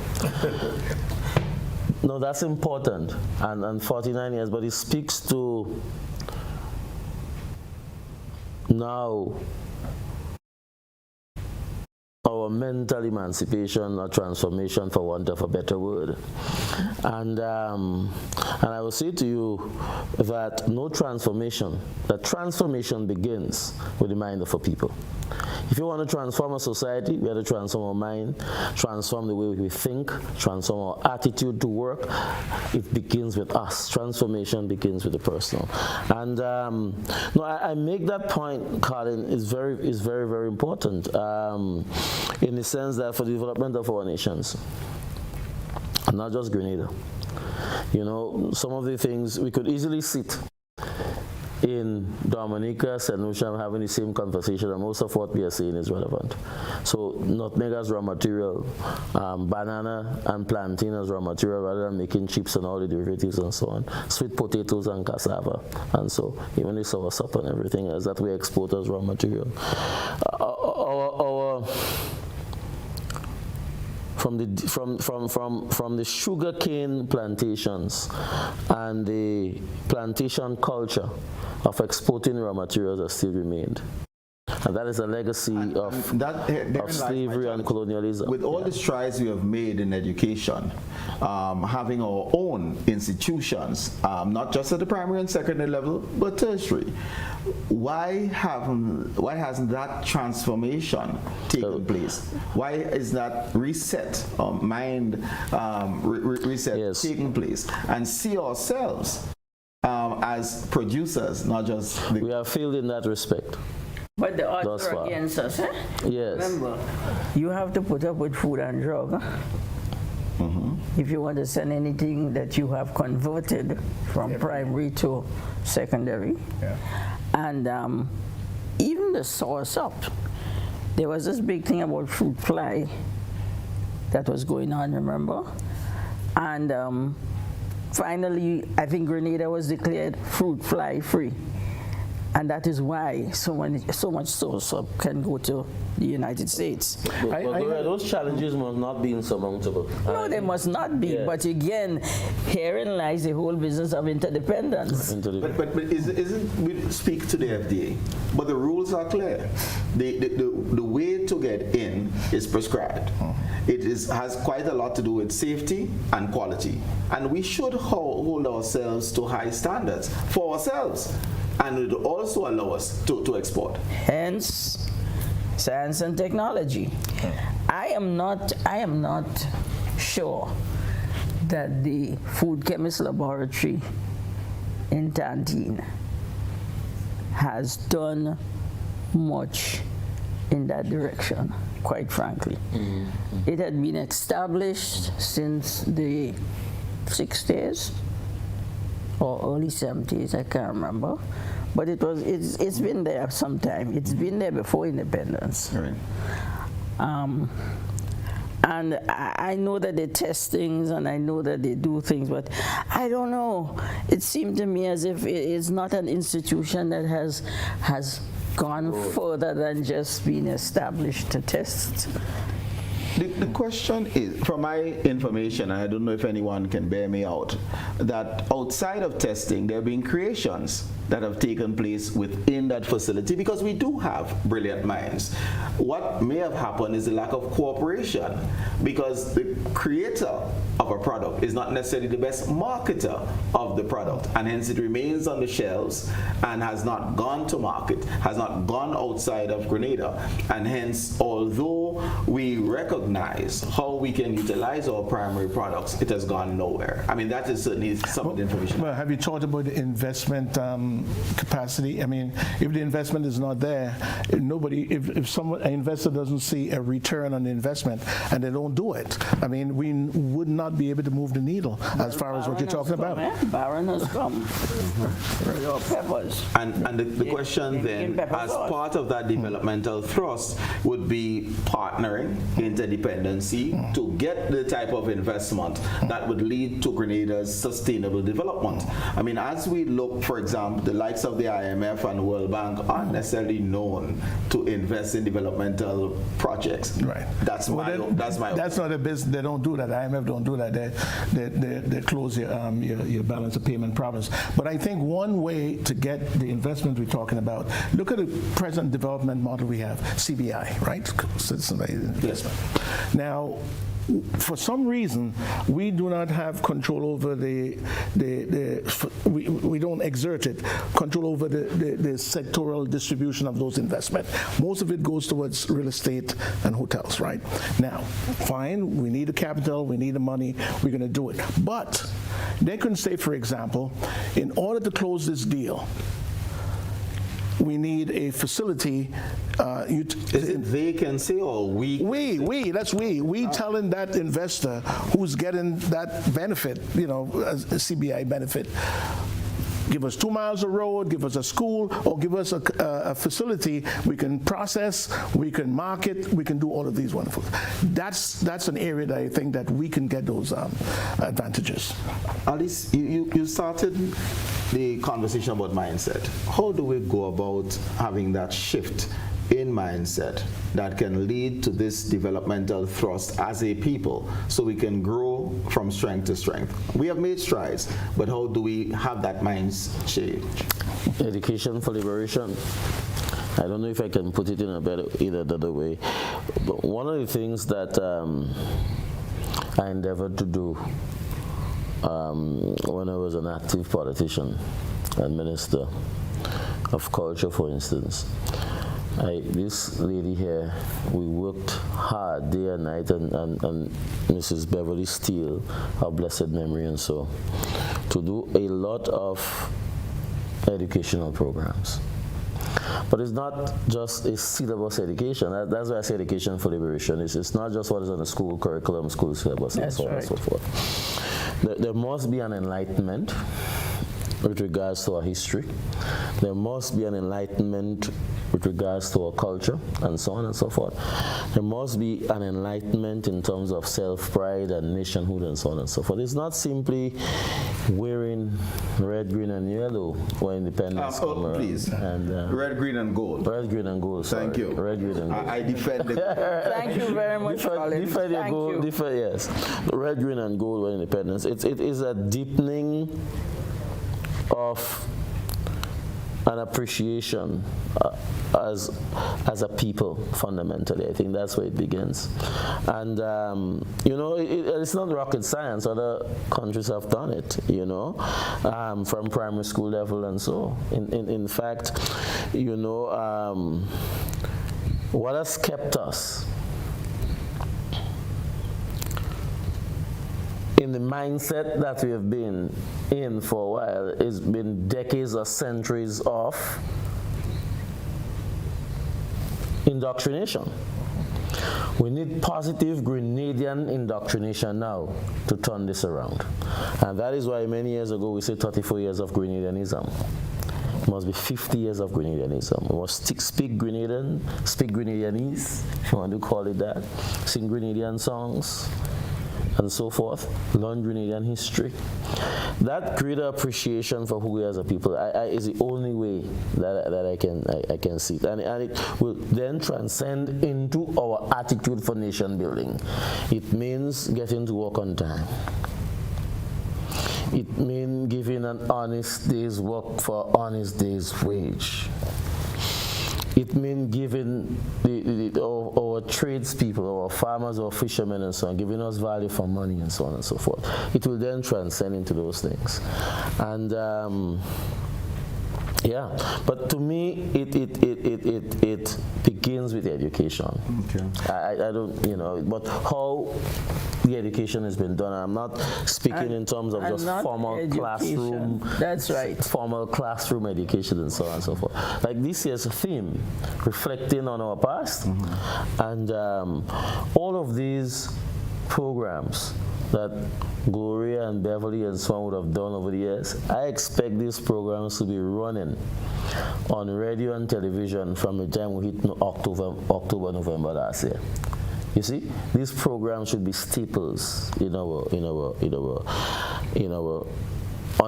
No, that's important. And 49 years, but it speaks to now our mental emancipation or transformation, for want of a better word. And I will say to you that that transformation begins with the mind of a people. If you want to transform a society, we have to transform our mind, transform the way we think, transform our attitude to work. It begins with us. Transformation begins with the personal. And I make that point, Colin, is very, very important in the sense that for the development of our nations, not just Grenada. You know, some of the things we could easily sit in Dominica, St. Lucia, having the same conversation, and most of what we are saying is relevant. So nutmeg as raw material, banana and plantain as raw material, rather than making chips and all the derivatives and so on. Sweet potatoes and cassava, and so even the soursop and everything else that we export as raw material. From the sugarcane plantations and the plantation culture of exporting raw materials that still remained. And that is a legacy of slavery and colonialism. With all the strides we have made in education, having our own institutions, not just at the primary and secondary level, but tertiary, why hasn't that transformation taken place? Why is that reset, mind reset taking place? And see ourselves as producers, not just... We are failed in that respect. But the odds are against us, eh? Yes. Remember, you have to put up with food and drug. If you want to send anything that you have converted from primary to secondary. Yeah. And even the soursop, there was this big thing about fruit fly that was going on, remember? And finally, I think Grenada was declared fruit fly free. And that is why so much soursop can go to the United States. Those challenges must not be insurmountable. No, they must not be. Yeah. But again, herein lies the whole business of interdependence. But we speak to the FDA, but the rules are clear. The way to get in is prescribed. It has quite a lot to do with safety and quality. And we should hold ourselves to high standards for ourselves. And it will also allow us to export. Hence, science and technology. I am not sure that the food chemist laboratory in Tantine has done much in that direction, quite frankly. It had been established since the 60s or early 70s, I can't remember. But it's been there sometime. It's been there before independence. Right. And I know that they test things and I know that they do things, but I don't know. It seemed to me as if it is not an institution that has gone further than just being established to test. The question is, from my information, and I don't know if anyone can bear me out, that outside of testing, there have been creations that have taken place within that facility, because we do have brilliant minds. What may have happened is the lack of cooperation, because the creator of a product is not necessarily the best marketer of the product, and hence it remains on the shelves and has not gone to market, has not gone outside of Grenada, and hence, although we recognize how we can utilize our primary products, it has gone nowhere. I mean, that is certainly some of the information. Well, have you thought about the investment capacity? I mean, if the investment is not there, if an investor doesn't see a return on the investment and they don't do it, I mean, we would not be able to move the needle as far as what you're talking about. Baron has come. Your peppers. And the question then, as part of that developmental thrust, would be partnering, interdependency, to get the type of investment that would lead to Grenada's sustainable development. I mean, as we look, for example, the likes of the IMF and World Bank aren't necessarily known to invest in developmental projects. Right. That's my That's not a business. They don't do that. IMF don't do that. They close your balance of payment problems. But I think one way to get the investment we're talking about, look at the present development model we have, CBI, right? Citizen-based investment. Now, for some reason, we do not have control over we don't exert control over the sectoral distribution of those investments. Most of it goes towards real estate and hotels, right? Now, fine, we need the capital, we need the money, we're going to do it. But they can say, for example, in order to close this deal, we need a facility. Is it they can say or we? That's we. We telling that investor who's getting that benefit, a CBI benefit, give us 2 miles of road, give us a school, or give us a facility we can process, we can market, we can do all of these wonderful. That's an area that I think that we can get those advantages. Alice, you started the conversation about mindset. How do we go about having that shift in mindset that can lead to this developmental thrust as a people, so we can grow from strength to strength? We have made strides, but how do we have that mind change? Education for liberation. I don't know if I can put it in either the other way, but one of the things that I endeavored to do when I was an active politician and minister of culture, for instance, this lady here, we worked hard day and night, and Mrs. Beverly Steele, her blessed memory and so, to do a lot of educational programs. But it's not just a syllabus education. That's why I say education for liberation. It's not just what is on the school curriculum, school syllabus, and so on and so forth. There must be an enlightenment with regards to our history. There must be an enlightenment with regards to our culture, and so on and so forth. There must be an enlightenment in terms of self-pride and nationhood, and so on and so forth. It's not simply wearing red, green, and yellow when independence comes around. Please. And, red, green, and gold. Red, green, and gold. Sorry. Thank you. Red, green, and gold. I defend it. Thank you very much, Colin. Thank you. Yes. Red, green, and gold when independence. It is a deepening of an appreciation as a people, fundamentally. I think that's where it begins. And, it's not rocket science. Other countries have done it, from primary school level and so. In fact, what has kept us in the mindset that we have been in for a while has been decades or centuries of indoctrination. We need positive Grenadian indoctrination now to turn this around. And that is why many years ago we said 34 years of Grenadianism. It must be 50 years of Grenadianism. We must speak Grenadian, speak Grenadianese, if you want to call it that, sing Grenadian songs, and so forth, learn Grenadian history. That greater appreciation for who we are as a people is the only way that I can see it. And it will then transcend into our attitude for nation building. It means getting to work on time. It means giving an honest day's work for an honest day's wage. It means giving our tradespeople, our farmers, our fishermen and so on, giving us value for money and so on and so forth. It will then transcend into those things. And yeah, but to me, it begins with education. Okay. I don't, but how the education has been done. I'm not speaking in terms of just formal education. Classroom. That's right. Formal classroom education and so on and so forth. Like this year's theme, reflecting on our past, and all of these programs that Gloria and Beverly and so on would have done over the years, I expect these programs to be running on radio and television from the time we hit October, November last year. You see, these programs should be staples on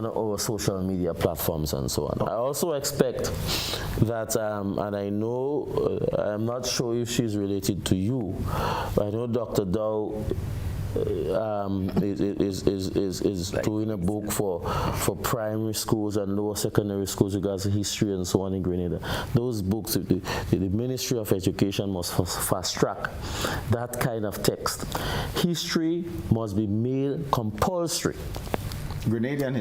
our social media platforms and so on. I also expect that, and I know, I'm not sure if she's related to you, but I know Dr. Dowe is doing a book for primary schools and lower secondary schools regards to history and so on in Grenada. Those books, the Ministry of Education must fast track that kind of text. History must be made compulsory. Grenadian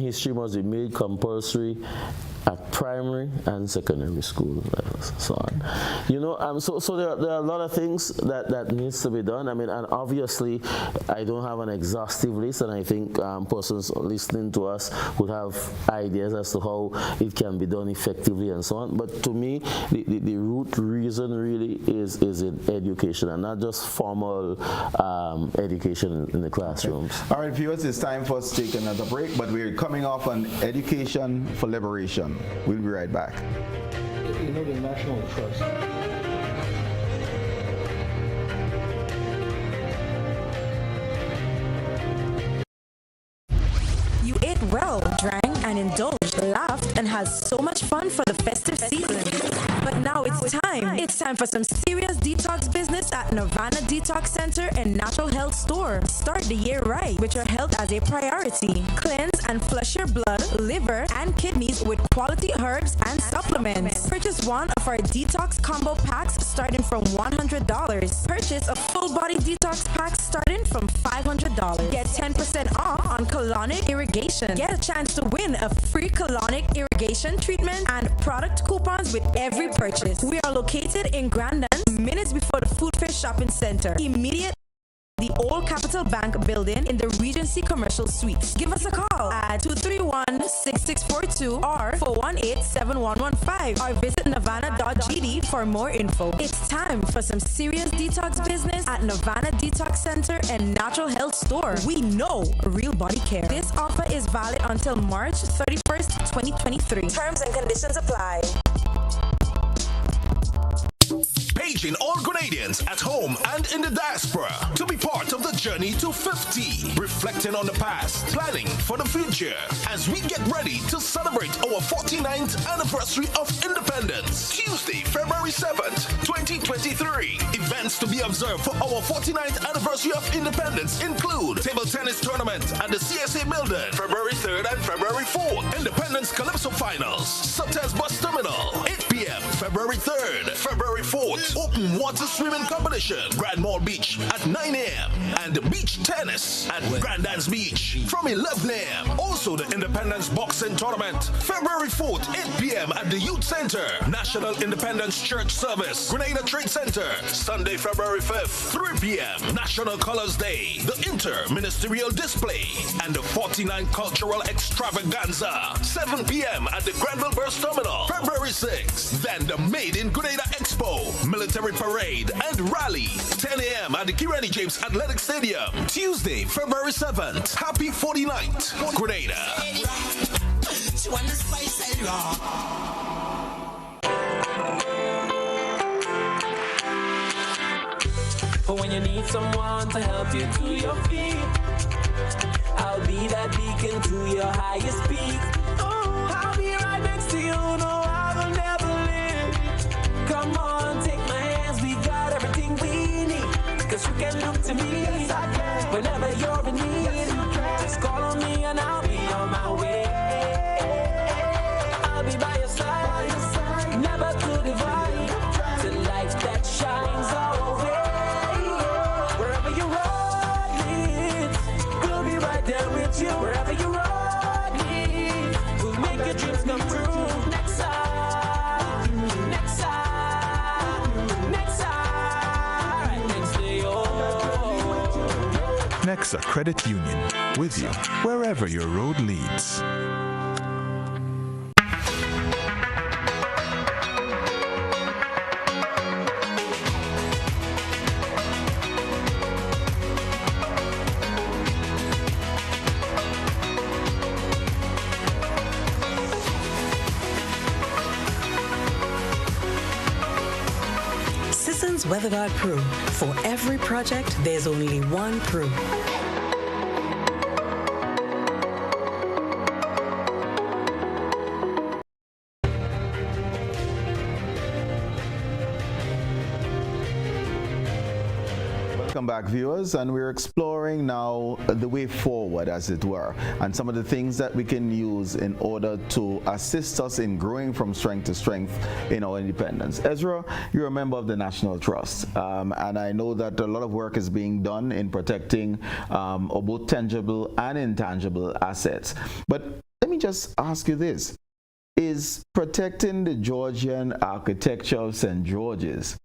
history must be made compulsory at primary and secondary school levels, so on. So there are a lot of things that needs to be done. I mean, and obviously, I don't have an exhaustive list, and I think persons listening to us would have ideas as to how it can be done effectively and so on. But to me, the root reason really is in education, and not just formal education in the classrooms. Okay. All right, viewers, it's time for us to take another break, but we're coming off on Education for Liberation. We'll be right back. The National Trust. You ate well, drank, and indulged, laughed, and had so much fun for the festive season. But now it's time. It's time for some serious detox business at Nirvana Detox Center and Natural Health Store. Start the year right with your health as a priority. Cleanse and flush your blood, liver, and kidneys with quality herbs and supplements. Purchase one of our detox combo packs starting from $100. Purchase a full body detox pack starting from $500. Get 10% off on colonic irrigation. Get a chance to win a free colonic irrigation treatment and product coupons with every purchase. We are located in Grenada, minutes before the Food Fair Shopping Center. Immediate the Old Capital Bank building in the Regency Commercial Suites. Give us a call at 231-6642 or 418-7115 or visit nirvana.gd for more info. It's time for some serious detox business at Nirvana Detox Center and Natural Health Store. We know real body care. This offer is valid until March 31st, 2023. Terms and conditions apply. Paging all Grenadians at home and in the diaspora to be part of the journey to 50, reflecting on the past, planning for the future as we get ready to celebrate our 49th anniversary of independence. Tuesday, February 7th, 2023. Events to be observed for our 49th anniversary of independence include table tennis tournament at the CSA building, February 3rd and February 4th. Independence Calypso Finals, Subtest Bus Terminal, 8 p.m. February 3rd, February 4th. Open water swimming competition, Grand Mall Beach at 9 a.m. and beach tennis at Grandans Beach from 11 a.m. Also the Independence Boxing Tournament, February 4th, 8 p.m. at the Youth Center. National Independence Church Service, Grenada Trade Center, Sunday, February 5th, 3 p.m. National Colors Day, the Inter-Ministerial Display, and the 49th Cultural Extravaganza, 7 p.m. at the Granville Bus Terminal. February 6th, this than the Made in Grenada Expo, Military Parade, and Rally. 10 a.m. at the Kirani James Athletic Stadium. Tuesday, February 7th. Happy 49th, Grenada. But when you need someone to help you to your feet, I'll be that beacon to your highest peak. I'll be right next to you, no, I will never leave. Come on, take my hands, we got everything we need. Cause you can look to me, yes, I can. Whenever you're in need, yes, you can. Just call on me and I'll be on my way. I'll be by your side, never to divide. The light that shines our way. Wherever you right there with you. Wherever you we'll make your dreams come true. Next time, next time, next time, next day, Nexa Credit Union, with you wherever your road leads. WeatherGuard Pro. For every project, there's only one Pro. Welcome back, viewers, and we're exploring now the way forward, as it were, and some of the things that we can use in order to assist us in growing from strength to strength in our independence. Ezra, you're a member of the National Trust, and I know that a lot of work is being done in protecting both tangible and intangible assets. But let me just ask you this. Is protecting the Georgian architecture of St. George's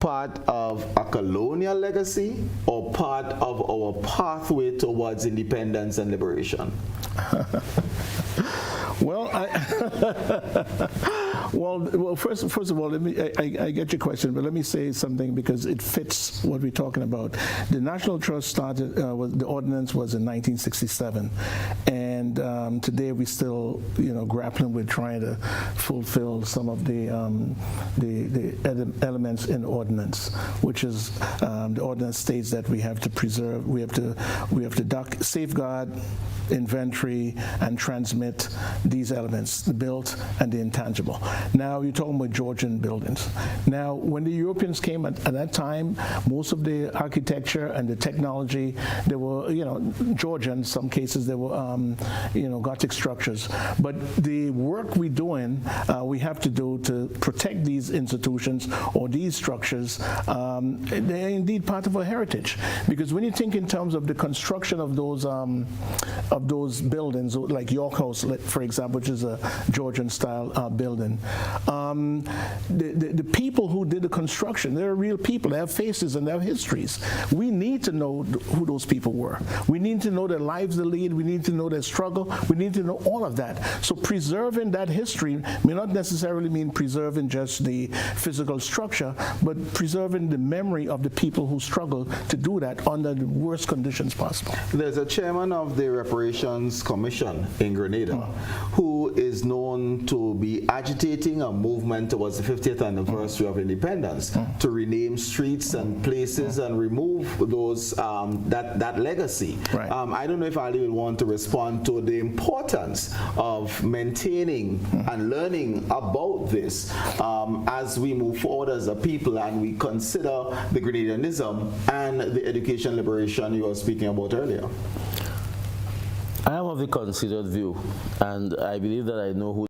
part of a colonial legacy or part of our pathway towards independence and liberation? Well, well, first of all, I get your question, but let me say something because it fits what we're talking about. The National Trust started, the ordinance was in 1967, and today we're still, grappling with trying to fulfill some of the elements in the ordinance, which is the ordinance states that we have to preserve, we have to safeguard, inventory, and transmit these elements, the built and the intangible. Now you're talking about Georgian buildings. Now when the Europeans came at that time, most of the architecture and the technology, they were, Georgian, in some cases they were, Gothic structures. But the work we're doing, we have to do to protect these institutions or these structures, they're indeed part of our heritage. Because when you think in terms of the construction of those buildings, like York House, for example, which is a Georgian-style building. The people who did the construction, they're real people. They have faces and they have histories. We need to know who those people were. We need to know their lives they lead. We need to know their struggle. We need to know all of that. So preserving that history may not necessarily mean preserving just the physical structure, but preserving the memory of the people who struggled to do that under the worst conditions possible. There's a chairman of the Reparations Commission in Grenada who is known to be agitating a movement towards the 50th anniversary of independence to rename streets and places and remove those that legacy. Right. I don't know if Arley will want to respond to the importance of maintaining and learning about this as we move forward as a people and we consider the Grenadianism and the education liberation you were speaking about earlier. I am of the considered view, and I believe that I know who.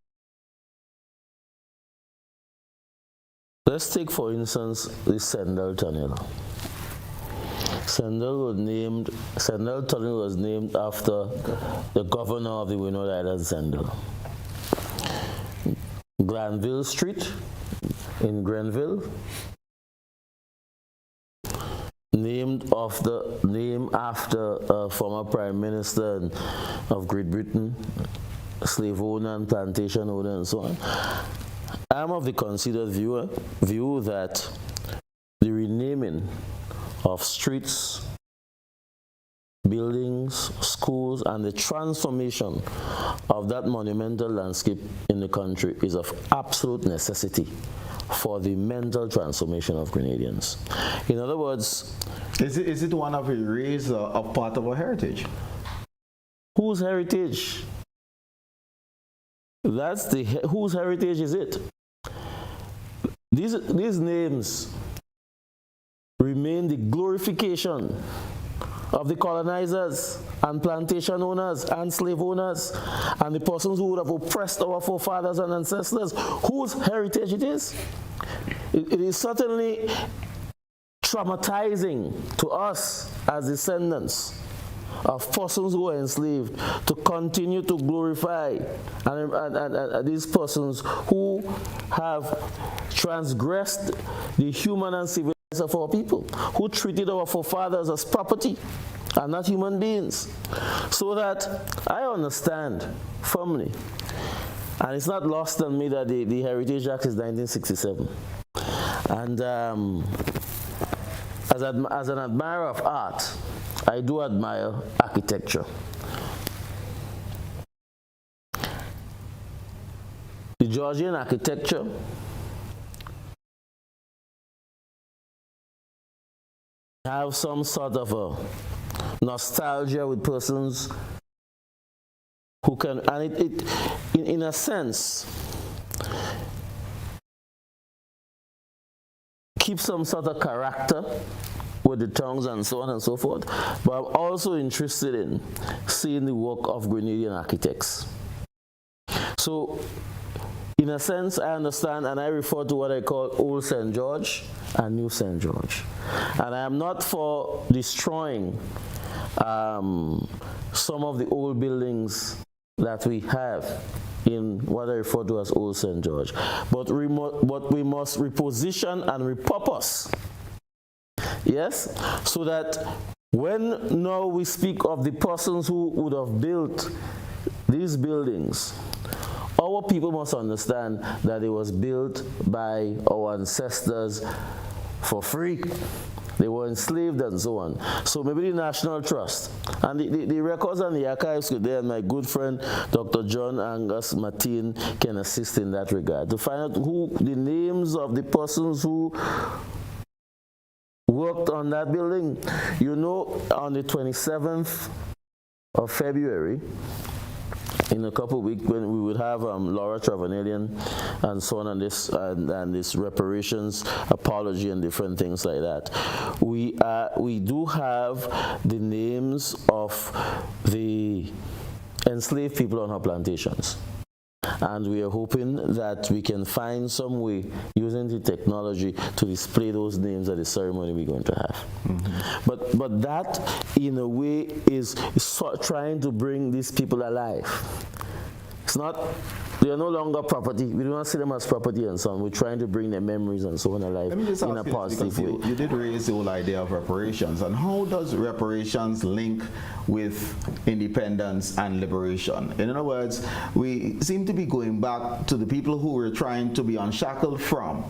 Let's take, for instance, the Sendal Tunnel. Sendal Tunnel was named after the governor of the Windward Island, Sendal. Granville Street in Grenville, named after former Prime Minister of Great Britain, slave owner and plantation owner and so on. I'm of the considered view that the renaming of streets, buildings, schools, and the transformation of that monumental landscape in the country is of absolute necessity for the mental transformation of Grenadians. In other words, is it one of a race of part of our heritage? Whose heritage? Whose heritage is it? These names remain the glorification of the colonizers and plantation owners and slave owners and the persons who would have oppressed our forefathers and ancestors. Whose heritage it is? It is certainly traumatizing to us as descendants of persons who were enslaved to continue to glorify and these persons who have transgressed the human and civil rights of our people, who treated our forefathers as property and not human beings. So that I understand firmly, and it's not lost on me that the Heritage Act is 1967. And as an admirer of art, I do admire architecture. The Georgian architecture have some sort of a nostalgia with persons who can, and it in a sense, keep some sort of character with the tongues and so on and so forth. But I'm also interested in seeing the work of Grenadian architects. So, in a sense, I understand, and I refer to what I call Old St. George and New St. George. And I am not for destroying some of the old buildings that we have in what I refer to as Old St. George. But we must reposition and repurpose. Yes? So that when now we speak of the persons who would have built these buildings, our people must understand that it was built by our ancestors for free. They were enslaved and so on. So maybe the National Trust and the records and the archives there, and my good friend Dr. John Angus Martin can assist in that regard to find out who the names of the persons who worked on that building. You know, on the 27th of February, in a couple of weeks, when we would have Laura Travanelian and so on, and this reparations apology and different things like that. We do have the names of the enslaved people on our plantations. And we are hoping that we can find some way, using the technology, to display those names at the ceremony we're going to have. Mm-hmm. But that, in a way, is trying to bring these people alive. It's not, they are no longer property. We do not see them as property and so on. We're trying to bring their memories and so on alive in a positive way. You did raise the whole idea of reparations. And how does reparations link with independence and liberation? In other words, we seem to be going back to the people who we're trying to be unshackled from,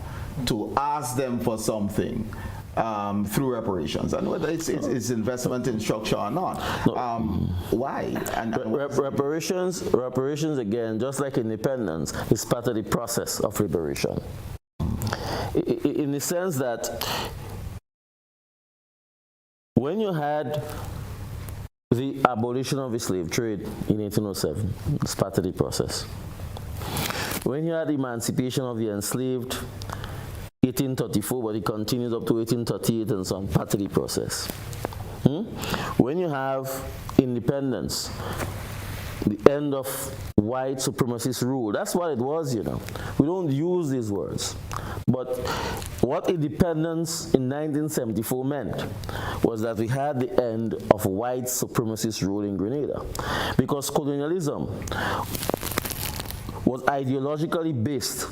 to ask them for something. Through reparations, and whether it's investment in structure or not. Why? And reparations, again, just like independence, is part of the process of liberation. In the sense that when you had the abolition of the slave trade in 1807, it's part of the process. When you had the emancipation of the enslaved, 1834, but it continues up to 1838 and some part of the process. When you have independence, the end of white supremacist rule, that's what it was, you know. We don't use these words. But what independence in 1974 meant was that we had the end of white supremacist rule in Grenada. Because colonialism was ideologically based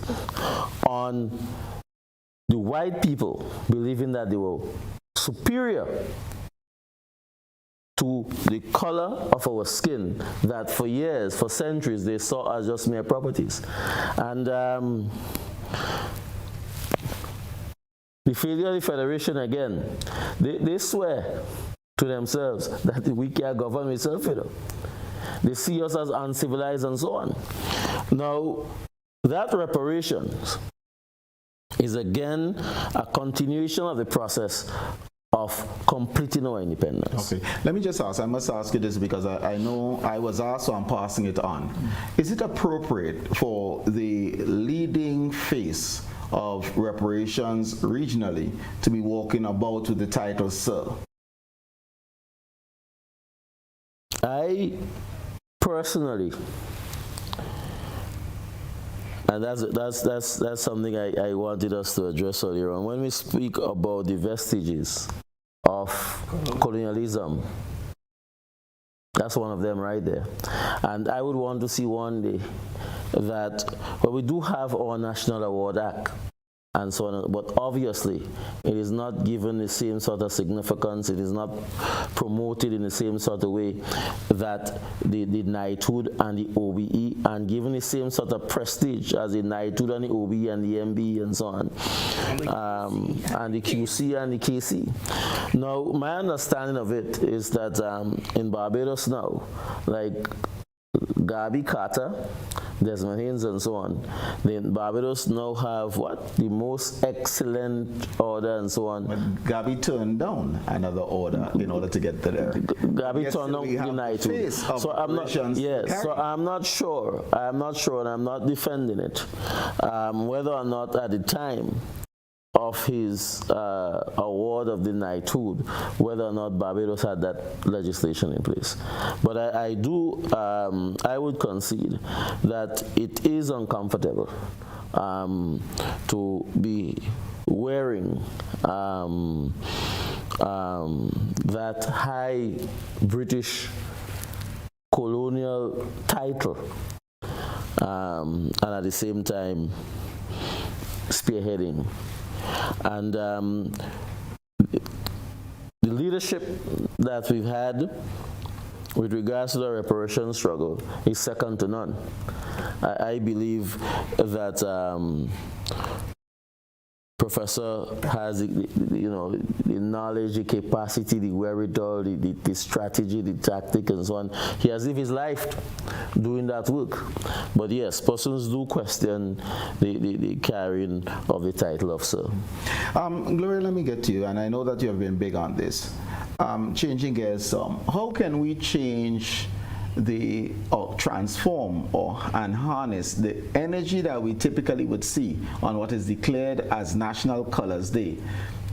on the white people believing that they were superior to the color of our skin that for years, for centuries, they saw as just mere properties. And the failure of the Federation, again, they swear to themselves that we can't govern ourselves. They see us as uncivilized and so on. Now, that reparations is again a continuation of the process of completing our independence. Okay, let me just ask, I must ask you this because I know I was asked, so I'm passing it on. Is it appropriate for the leading face of reparations regionally to be walking about with the title Sir? I personally, and that's something I wanted us to address earlier on. When we speak about the vestiges of colonialism, that's one of them right there. And I would want to see one day that, well, we do have our National Award Act and so on, but obviously it is not given the same sort of significance, it is not promoted in the same sort of way that the knighthood and the OBE, and given the same sort of prestige as the knighthood and the OBE and the MB and so on, and the QC and the KC. Now, my understanding of it is that in Barbados now, like Garvey Carter, Desmond Haynes and so on, then Barbados now have what? The most excellent order and so on. But Garvey turned down another order in order to get to there. Garvey turned down the knighthood. So I'm not, yes, so I'm not sure, and I'm not defending it, whether or not at the time of his award of the knighthood, whether or not Barbados had that legislation in place. But I would concede that it is uncomfortable to be wearing that high British colonial title and at the same time spearheading. And the leadership that we've had with regards to the reparations struggle is second to none. I believe that Professor has the knowledge, the capacity, the wherewithal, the strategy, the tactic, and so on. He has lived his life doing that work. But yes, persons do question the carrying of the title of Sir. Gloria, let me get to you, and I know that you have been big on this. Changing gears some. How can we change transform and harness the energy that we typically would see on what is declared as National Colors Day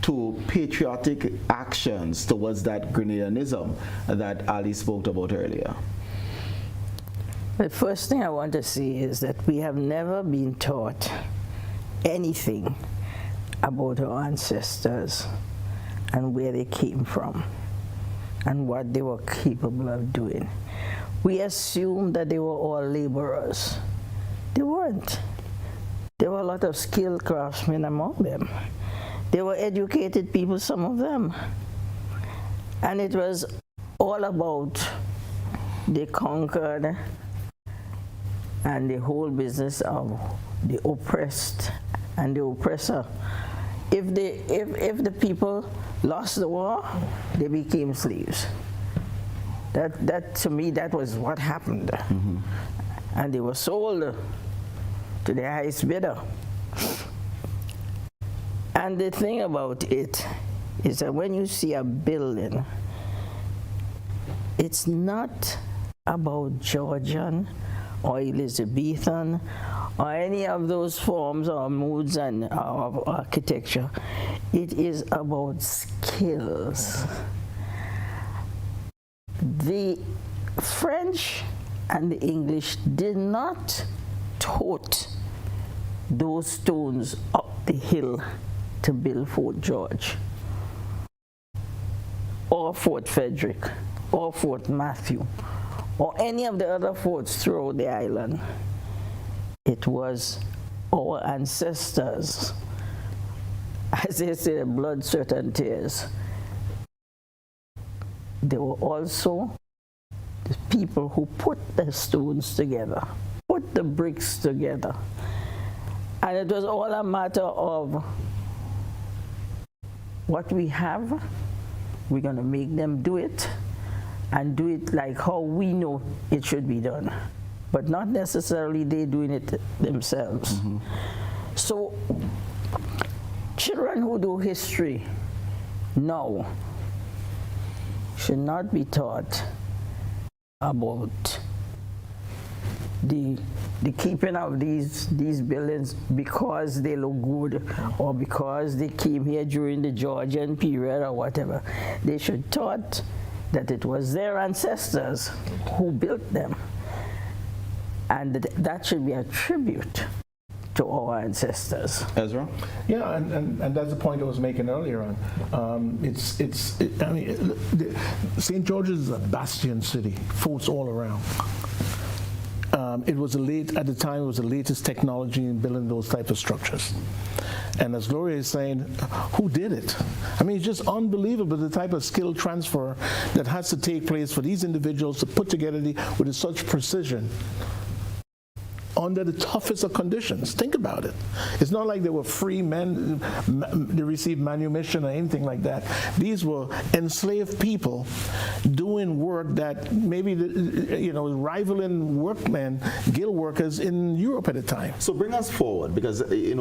to patriotic actions towards that Grenadianism that Ali spoke about earlier? The first thing I want to see is that we have never been taught anything about our ancestors and where they came from and what they were capable of doing. We assumed that they were all laborers. They weren't. There were a lot of skilled craftsmen among them. They were educated people, some of them. And it was all about the conquered and the whole business of the oppressed and the oppressor. If the people lost the war, they became slaves. That to me, that was what happened. Mm-hmm. And they were sold to the highest bidder. And the thing about it is that when you see a building, it's not about Georgian or Elizabethan or any of those forms or moods and of architecture. It is about skills. The French and the English did not tote those stones up the hill to build Fort George or Fort Frederick or Fort Matthew or any of the other forts throughout the island. It was our ancestors, as they say, blood, sweat, and tears, there were also the people who put the stones together, put the bricks together. And it was all a matter of what we have, we're going to make them do it, and do it like how we know it should be done, but not necessarily they doing it themselves. So children who do history now should not be taught about the keeping of these buildings because they look good or because they came here during the Georgian period or whatever. They should taught that it was their ancestors who built them, and that should be a tribute to our ancestors. Ezra? Yeah, and that's the point I was making earlier on. I mean, St. George's is a bastion city, forts all around. It was at the time, it was the latest technology in building those type of structures. And as Gloria is saying, who did it? I mean, it's just unbelievable the type of skill transfer that has to take place for these individuals to put together with such precision under the toughest of conditions. Think about it. It's not like they were free men, they received manumission or anything like that. These were enslaved people doing work that maybe, rivaling workmen, Gill workers in Europe at the time. So bring us forward, because, we're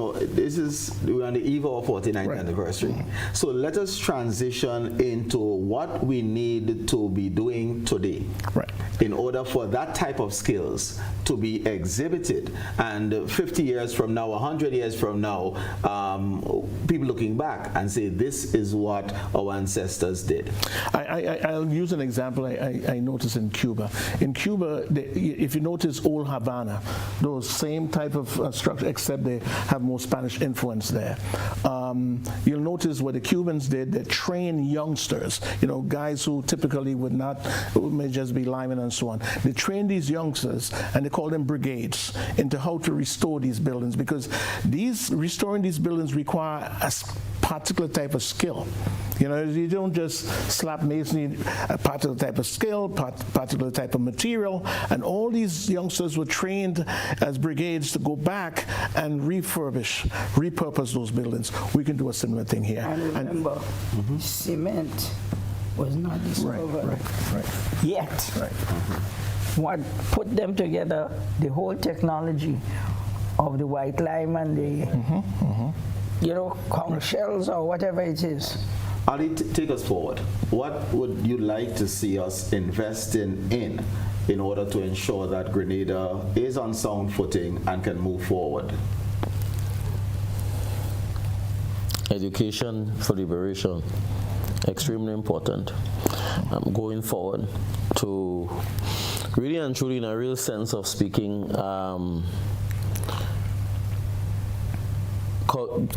on the eve of our 49th anniversary. So let us transition into what we need to be doing today in order for that type of skills to be exhibited. And 50 years from now, 100 years from now, people looking back and say, this is what our ancestors did. I'll use an example I noticed in Cuba. In Cuba, if you notice Old Havana, those same type of structure, except they have more Spanish influence there. You'll notice what the Cubans did, they trained youngsters, guys who typically may just be linemen and so on. They trained these youngsters, and they call them brigades, into how to restore these buildings, because restoring these buildings require a particular type of skill. You don't just slap masonry, a particular type of skill, particular type of material, and all these youngsters were trained as brigades to go back and repurpose those buildings. We can do a similar thing here. And remember, cement was not discovered yet. What put them together, the whole technology of the white lime and the conch shells or whatever it is. Arley, take us forward. What would you like to see us investing in order to ensure that Grenada is on sound footing and can move forward? Education for liberation, extremely important. Going forward to really and truly, in a real sense of speaking,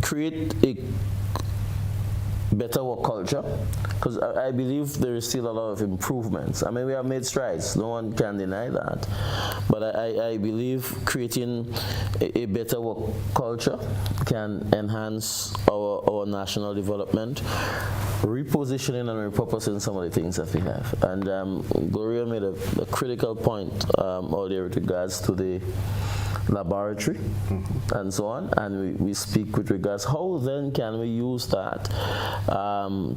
create a better work culture, because I believe there is still a lot of improvements. I mean, we have made strides, no one can deny that, but I believe creating a better work culture can enhance our national development, repositioning and repurposing some of the things that we have. And Gloria made a critical point earlier with regards to the laboratory and so on, and we speak with regards how then can we use that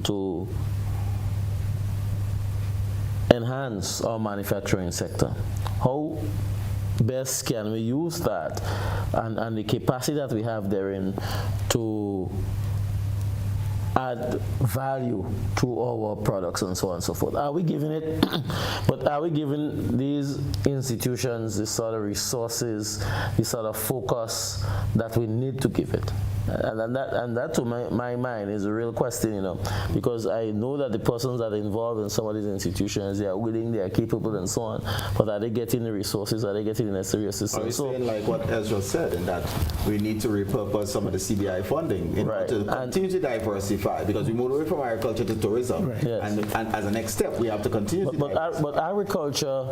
to enhance our manufacturing sector. How best can we use that and the capacity that we have therein to add value to our products and so on and so forth. Are we giving it, but are we giving these institutions the sort of resources, the sort of focus that we need to give it? And that to my mind is a real question, because I know that the persons that are involved in some of these institutions, they are willing, they are capable and so on, but are they getting the resources, are they getting the necessary assistance? Are you saying like what Ezra said, in that we need to repurpose some of the CBI funding in order to continue to diversify, because we moved away from agriculture to tourism, and as a next step we have to continue but agriculture,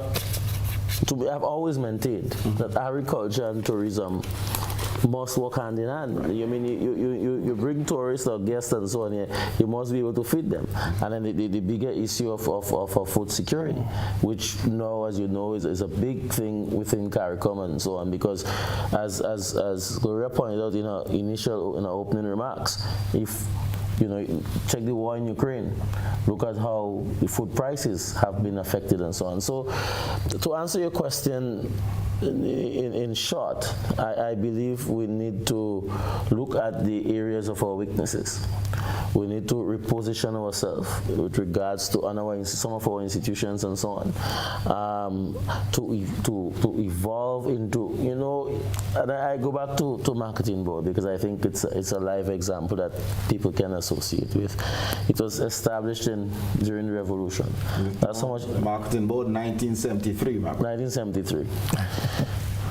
I've always maintained that agriculture and tourism must work hand in hand. I mean, you bring tourists or guests and so on here, you must be able to feed them. And then the bigger issue of food security, which now, as you know, is a big thing within CARICOM and so on, because as Gloria pointed out in her opening remarks, if check the war in Ukraine, look at how the food prices have been affected and so on. So to answer your question in short, I believe we need to look at the areas of our weaknesses. We need to reposition ourselves with regards to some of our institutions and so on, to evolve into, and I go back to marketing board because I think it's a live example that people can associate with. It was established during the revolution. That's how much. Marketing board 1973. 1973.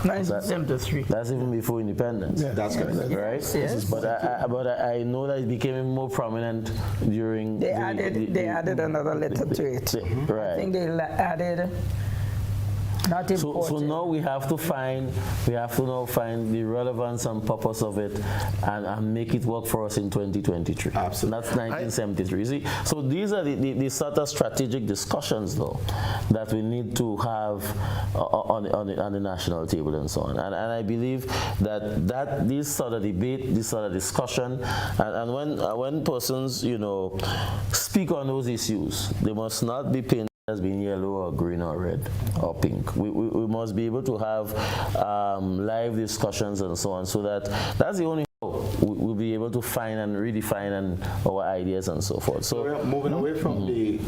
1973. That's even before independence. Yeah, that's correct. Right? Yes. But I know that it became more prominent during. They added another letter to it. Right. I think they added. Not important. So now we have to now find the relevance and purpose of it and make it work for us in 2023. Absolutely. That's 1973. You see, so these are the sort of strategic discussions though that we need to have on the national table and so on. And I believe that this sort of debate, this sort of discussion, and when persons speak on those issues, they must not be painted as being yellow or green or red or pink. We must be able to have live discussions and so on, so that's the only way we'll be able to find and redefine our ideas and so forth. So we're moving away from the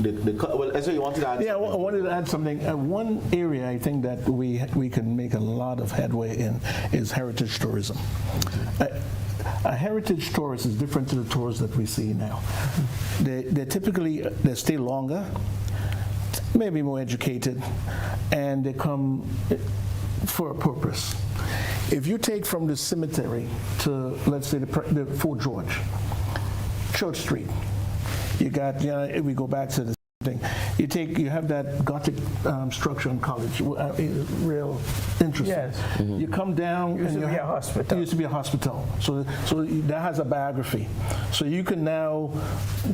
well, Ezra, you wanted to add something? I wanted to add something. One area I think that we can make a lot of headway in is heritage tourism. A heritage tourist is different to the tourists that we see now. They stay longer, maybe more educated, and they come for a purpose. If you take from the cemetery to, let's say, the Fort George, Church Street, you got, we go back to the thing. You have that Gothic structure in College, real interesting. Yes. Mm-hmm. You come down, It used to be a hospital. So that has a biography. So you can now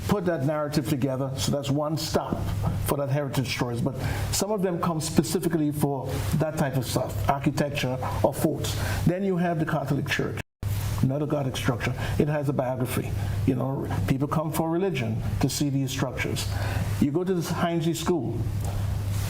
put that narrative together. So that's one stop for that heritage stories. But some of them come specifically for that type of stuff, architecture or forts. Then you have the Catholic Church. Another Gothic structure. It has a biography. People come for religion to see these structures. You go to the Heinze School.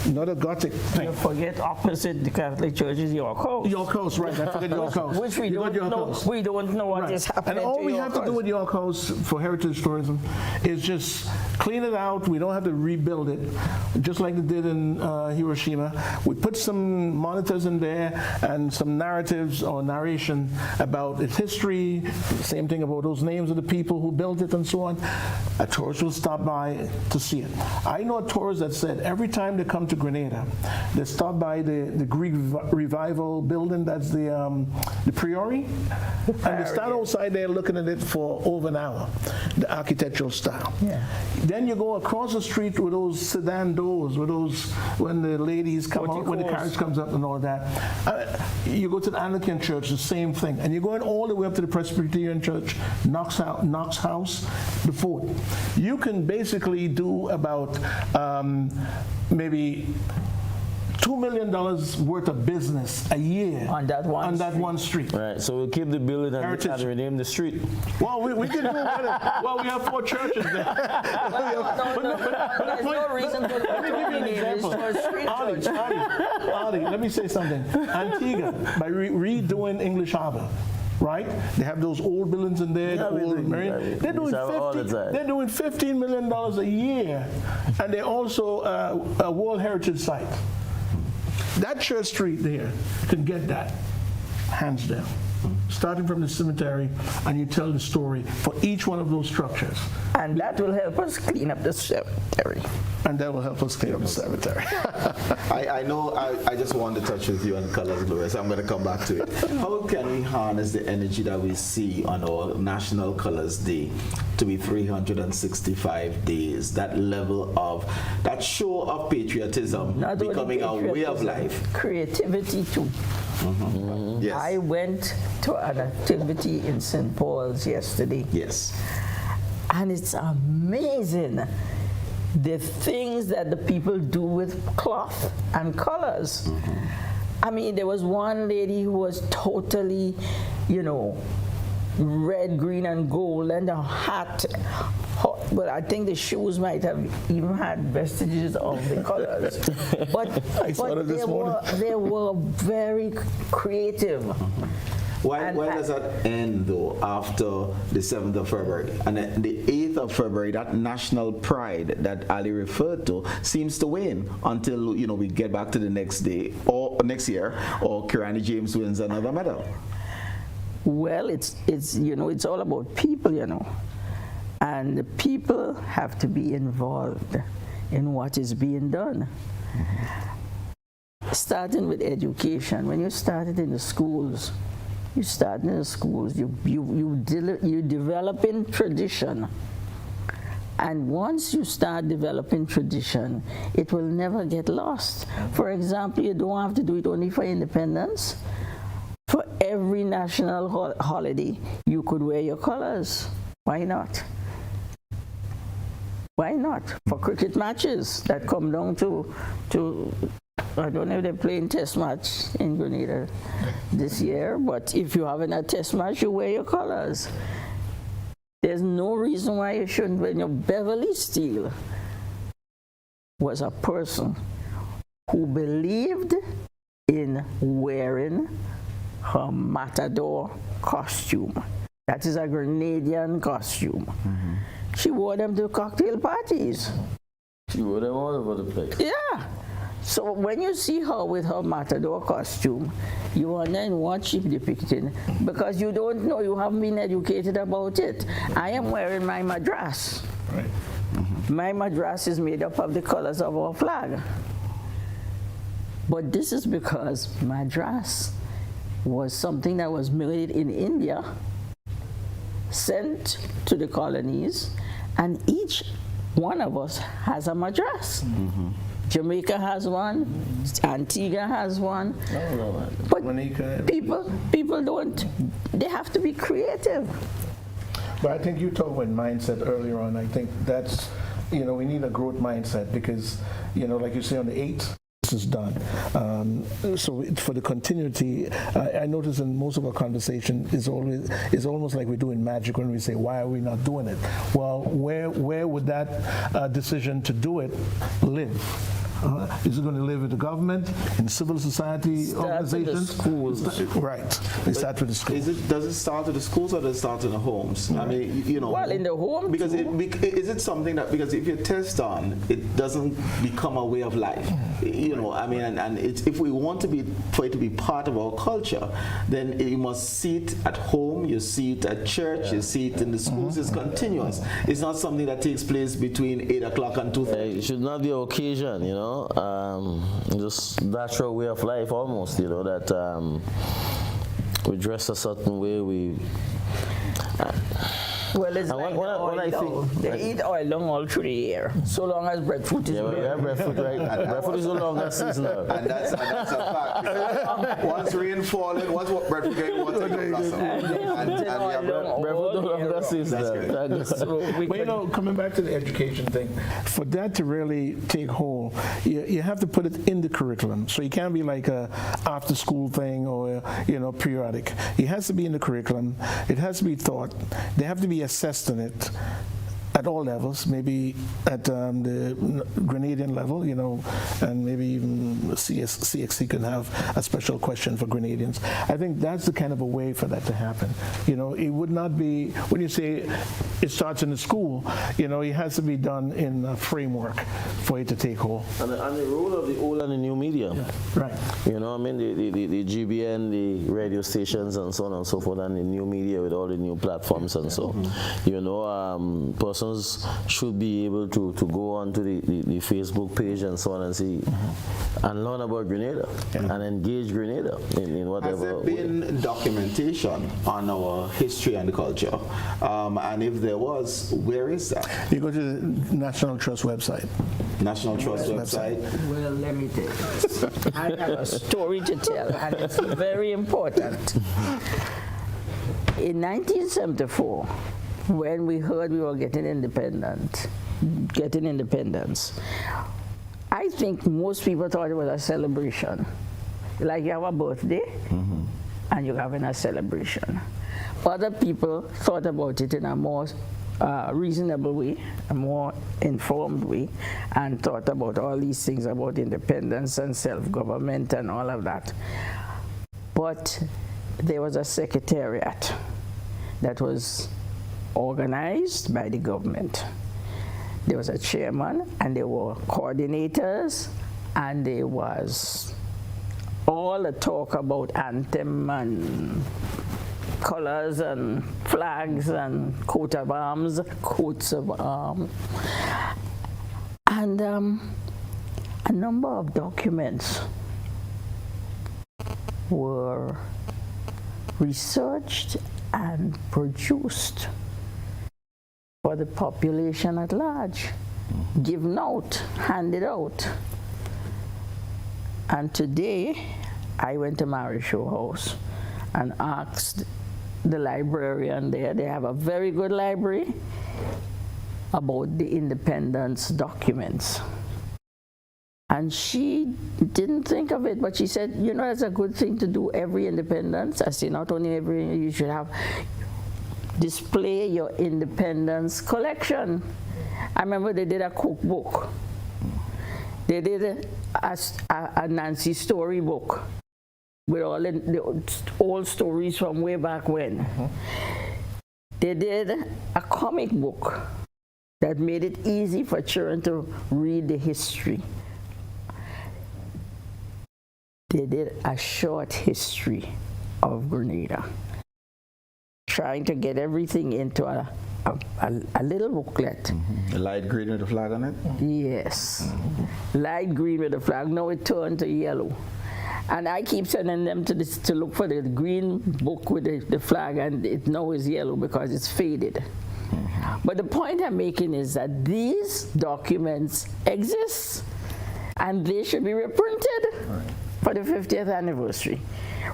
Another Gothic thing. You forget opposite the Catholic Church is York House. York House, right? I forget York House. Which we don't know. We don't know what is happening. And all we have to do with York House for heritage tourism is just clean it out. We don't have to rebuild it, just like they did in Hiroshima. We put some monitors in there and some narratives or narration about its history. Same thing about those names of the people who built it and so on. A tourist will stop by to see it. I know a tourist that said every time they come to Grenada, they stop by the Greek Revival building, that's the Priory, and they stand outside there looking at it for over an hour, the architectural style. Yeah. Then you go across the street with those sedan doors, with those, when the ladies come out, when the carriage comes up and all that. You go to the Anglican church, the same thing. And you're going all the way up to the Presbyterian church, Knox House, the fort. You can basically do about maybe $2 million worth of business a year on that one street. Right, so we'll keep the building and rename the street. Well, we can do better. Well, we have 4 churches there. There's no reason to let me give you an example. Arley, let me say something. Antigua, by redoing English Harbor, right? They have those old buildings in there, the old marine. They're doing $15 million a year, and they're also a World Heritage Site. That Church Street there can get that, hands down. Starting from the cemetery, and you tell the story for each one of those structures. And that will help us clean up the cemetery. And that will help us clean up the cemetery. I know I just want to touch with you on colors, Gloria, so I'm going to come back to it. How can we harness the energy that we see on our National Colors Day to be 365 days, that level of, that show of patriotism becoming our way of life? Creativity too. Yes. I went to an activity in St. Paul's yesterday. Yes. And it's amazing the things that the people do with cloth and colors. I mean, there was one lady who was totally, red, green, and gold, and a hat. But I think the shoes might have even had vestiges of the colors. But they were very creative. Why does that end, though, after the 7th of February? And then the 8th of February, that national pride that Arley referred to seems to wane until, we get back to the next day or next year, or Kirani James wins another medal. Well, it's all about people, and the people have to be involved in what is being done. Starting with education, when you started in the schools, you develop in tradition. And once you start developing tradition, it will never get lost. For example, you don't have to do it only for independence. For every national holiday, you could wear your colors. Why not? Why not? For cricket matches that come down to I don't know if they're playing test match in Grenada this year, but if you're having a test match, you wear your colors. There's no reason why you shouldn't. When your Beverly Steele was a person who believed in wearing her matador costume. That is a Grenadian costume. She wore them to cocktail parties. She wore them all over the place. Yeah. So when you see her with her matador costume, you wonder in what she's depicting, because you don't know, you haven't been educated about it. I am wearing my madras. Right. My madras is made up of the colors of our flag. But this is because madras was something that was made in India, sent to the colonies, and each one of us has a madras. Jamaica has one, Antigua has one, but people don't, they have to be creative. But I think you talked about mindset earlier on. I think that's, we need a growth mindset because, like you say on the 8th, this is done. So for the continuity, I notice in most of our conversation is almost like we're doing magic when we say, why are we not doing it? Well, where would that decision to do it live? Is it going to live with the government, in civil society organizations? Schools. Right. It starts with the schools. Does it start with the schools or does it start in the homes? I mean, Well, in the home because is it something that, because if you test on, it doesn't become a way of life. I mean, and if we want for it to be part of our culture, then you must see it at home, you see it at church, you see it in the schools. It's continuous. It's not something that takes place between 8 o'clock and 2:30. It should not be an occasion, just natural way of life almost, that we dress a certain way, well, it's like they eat oil long all through the year, so long as breadfruit is we have breadfruit, right? Breadfruit is no longer seasonal. And that's a fact. Once rain falling, once breadfruit getting water, you blossom. And we have breadfruit no longer seasonal. But coming back to the education thing, for that to really take hold, you have to put it in the curriculum. So you can't be like a after school thing or periodic. It has to be in the curriculum. It has to be taught. They have to be assessed in it at all levels, maybe at the Grenadian level, and maybe even CXC can have a special question for Grenadians. I think that's the kind of a way for that to happen. It would not be, when you say it starts in the school, it has to be done in a framework for it to take hold. And the role of the old and the new media. Yeah. Right. The GBN, the radio stations and so on and so forth, and the new media with all the new platforms and so. Person persons should be able to go onto the Facebook page and so on and see and learn about Grenada and engage Grenada in whatever. Has there been documentation on our history and culture? And if there was, where is that? You go to the National Trust website. National Trust website. Well, let me tell you. I have a story to tell, and it's very important. In 1974, when we heard we were getting independence, I think most people thought it was a celebration. Like you have a birthday, and you're having a celebration. Other people thought about it in a more reasonable way, a more informed way, and thought about all these things about independence and self-government and all of that. But there was a secretariat that was organized by the government. There was a chairman, and there were coordinators, and there was all the talk about anthem and colors and flags and coats of arms, and a number of documents were researched and produced for the population at large, given out, handed out. And today, I went to Mary Show House and asked the librarian there, they have a very good library, about the independence documents. And she didn't think of it, but she said, you know, it's a good thing to do every independence. I say, not only every, you should have, display your independence collection. I remember they did a cookbook. They did a Nancy story book with all the old stories from way back when. They did a comic book that made it easy for children to read the history. They did a short history of Grenada, trying to get everything into a little booklet. Light green with the flag on it? Yes. Light green with the flag. Now it turned to yellow. And I keep sending them to look for the green book with the flag, and it now is yellow because it's faded. But the point I'm making is that these documents exist, and they should be reprinted for the 50th anniversary.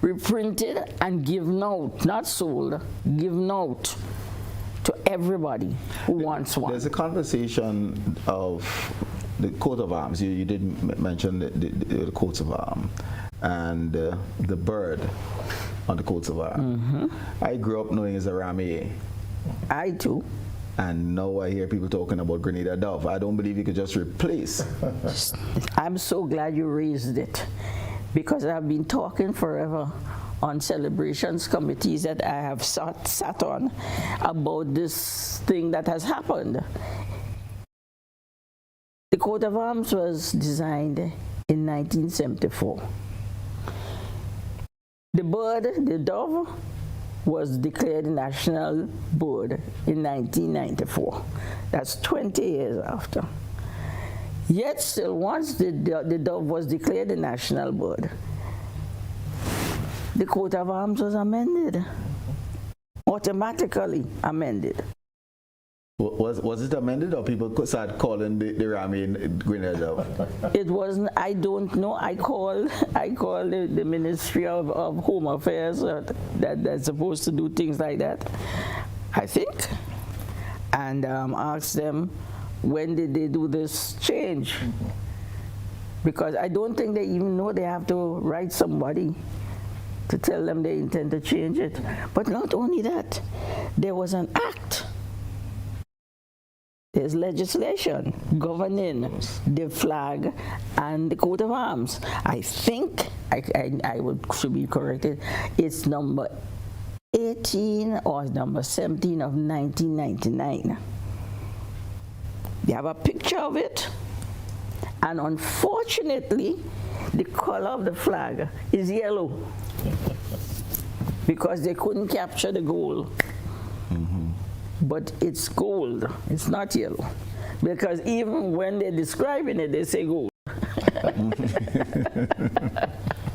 Reprinted and given out, not sold, given out to everybody who wants one. There's a conversation of the coat of arms. You did mention the coats of arms and the bird on the coats of arms. I grew up knowing it's a Ramier. I too. And now I hear people talking about Grenada Dove. I don't believe you could just replace. I'm so glad you raised it, because I've been talking forever on celebrations committees that I have sat on about this thing that has happened. The coat of arms was designed in 1974. The bird, the dove, was declared a national bird in 1994. That's 20 years after. Yet still, once the dove was declared a national bird, the coat of arms was amended, automatically amended. Was it amended, or people started calling the Ramier Grenada Dove? It wasn't. I don't know. I called the Ministry of Home Affairs that's supposed to do things like that, I think, and asked them, when did they do this change? Because I don't think they even know they have to write somebody to tell them they intend to change it. But not only that, there was an act. There's legislation governing the flag and the coat of arms. I think, should be corrected, it's number 18 or number 17 of 1999. They have a picture of it, and unfortunately, the color of the flag is yellow because they couldn't capture the gold. but it's gold. It's not yellow. Because even when they're describing it, they say gold.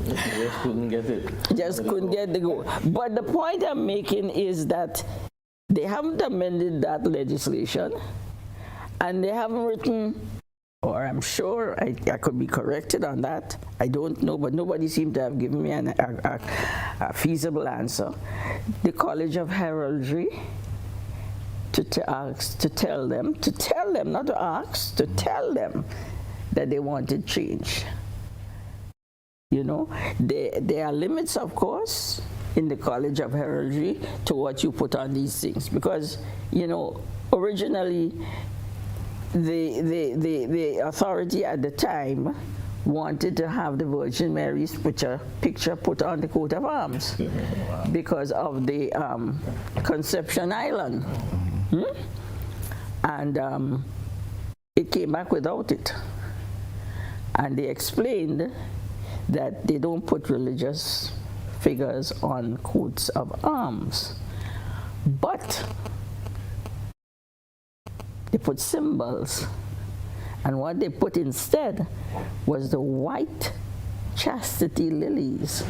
Just couldn't get it. Just couldn't get the gold. But the point I'm making is that they haven't amended that legislation, and they haven't written, or I'm sure I could be corrected on that. I don't know, but nobody seemed to have given me a feasible answer. The College of Heraldry to tell them, not to ask, to tell them that they wanted change. You know, there are limits, of course, in the College of Heraldry to what you put on these things, because, you know, originally the authority at the time wanted to have the Virgin Mary's picture put on the coat of arms because of the Conception Island. And it came back without it. And they explained that they don't put religious figures on coats of arms, but they put symbols. And what they put instead was the white chastity lilies,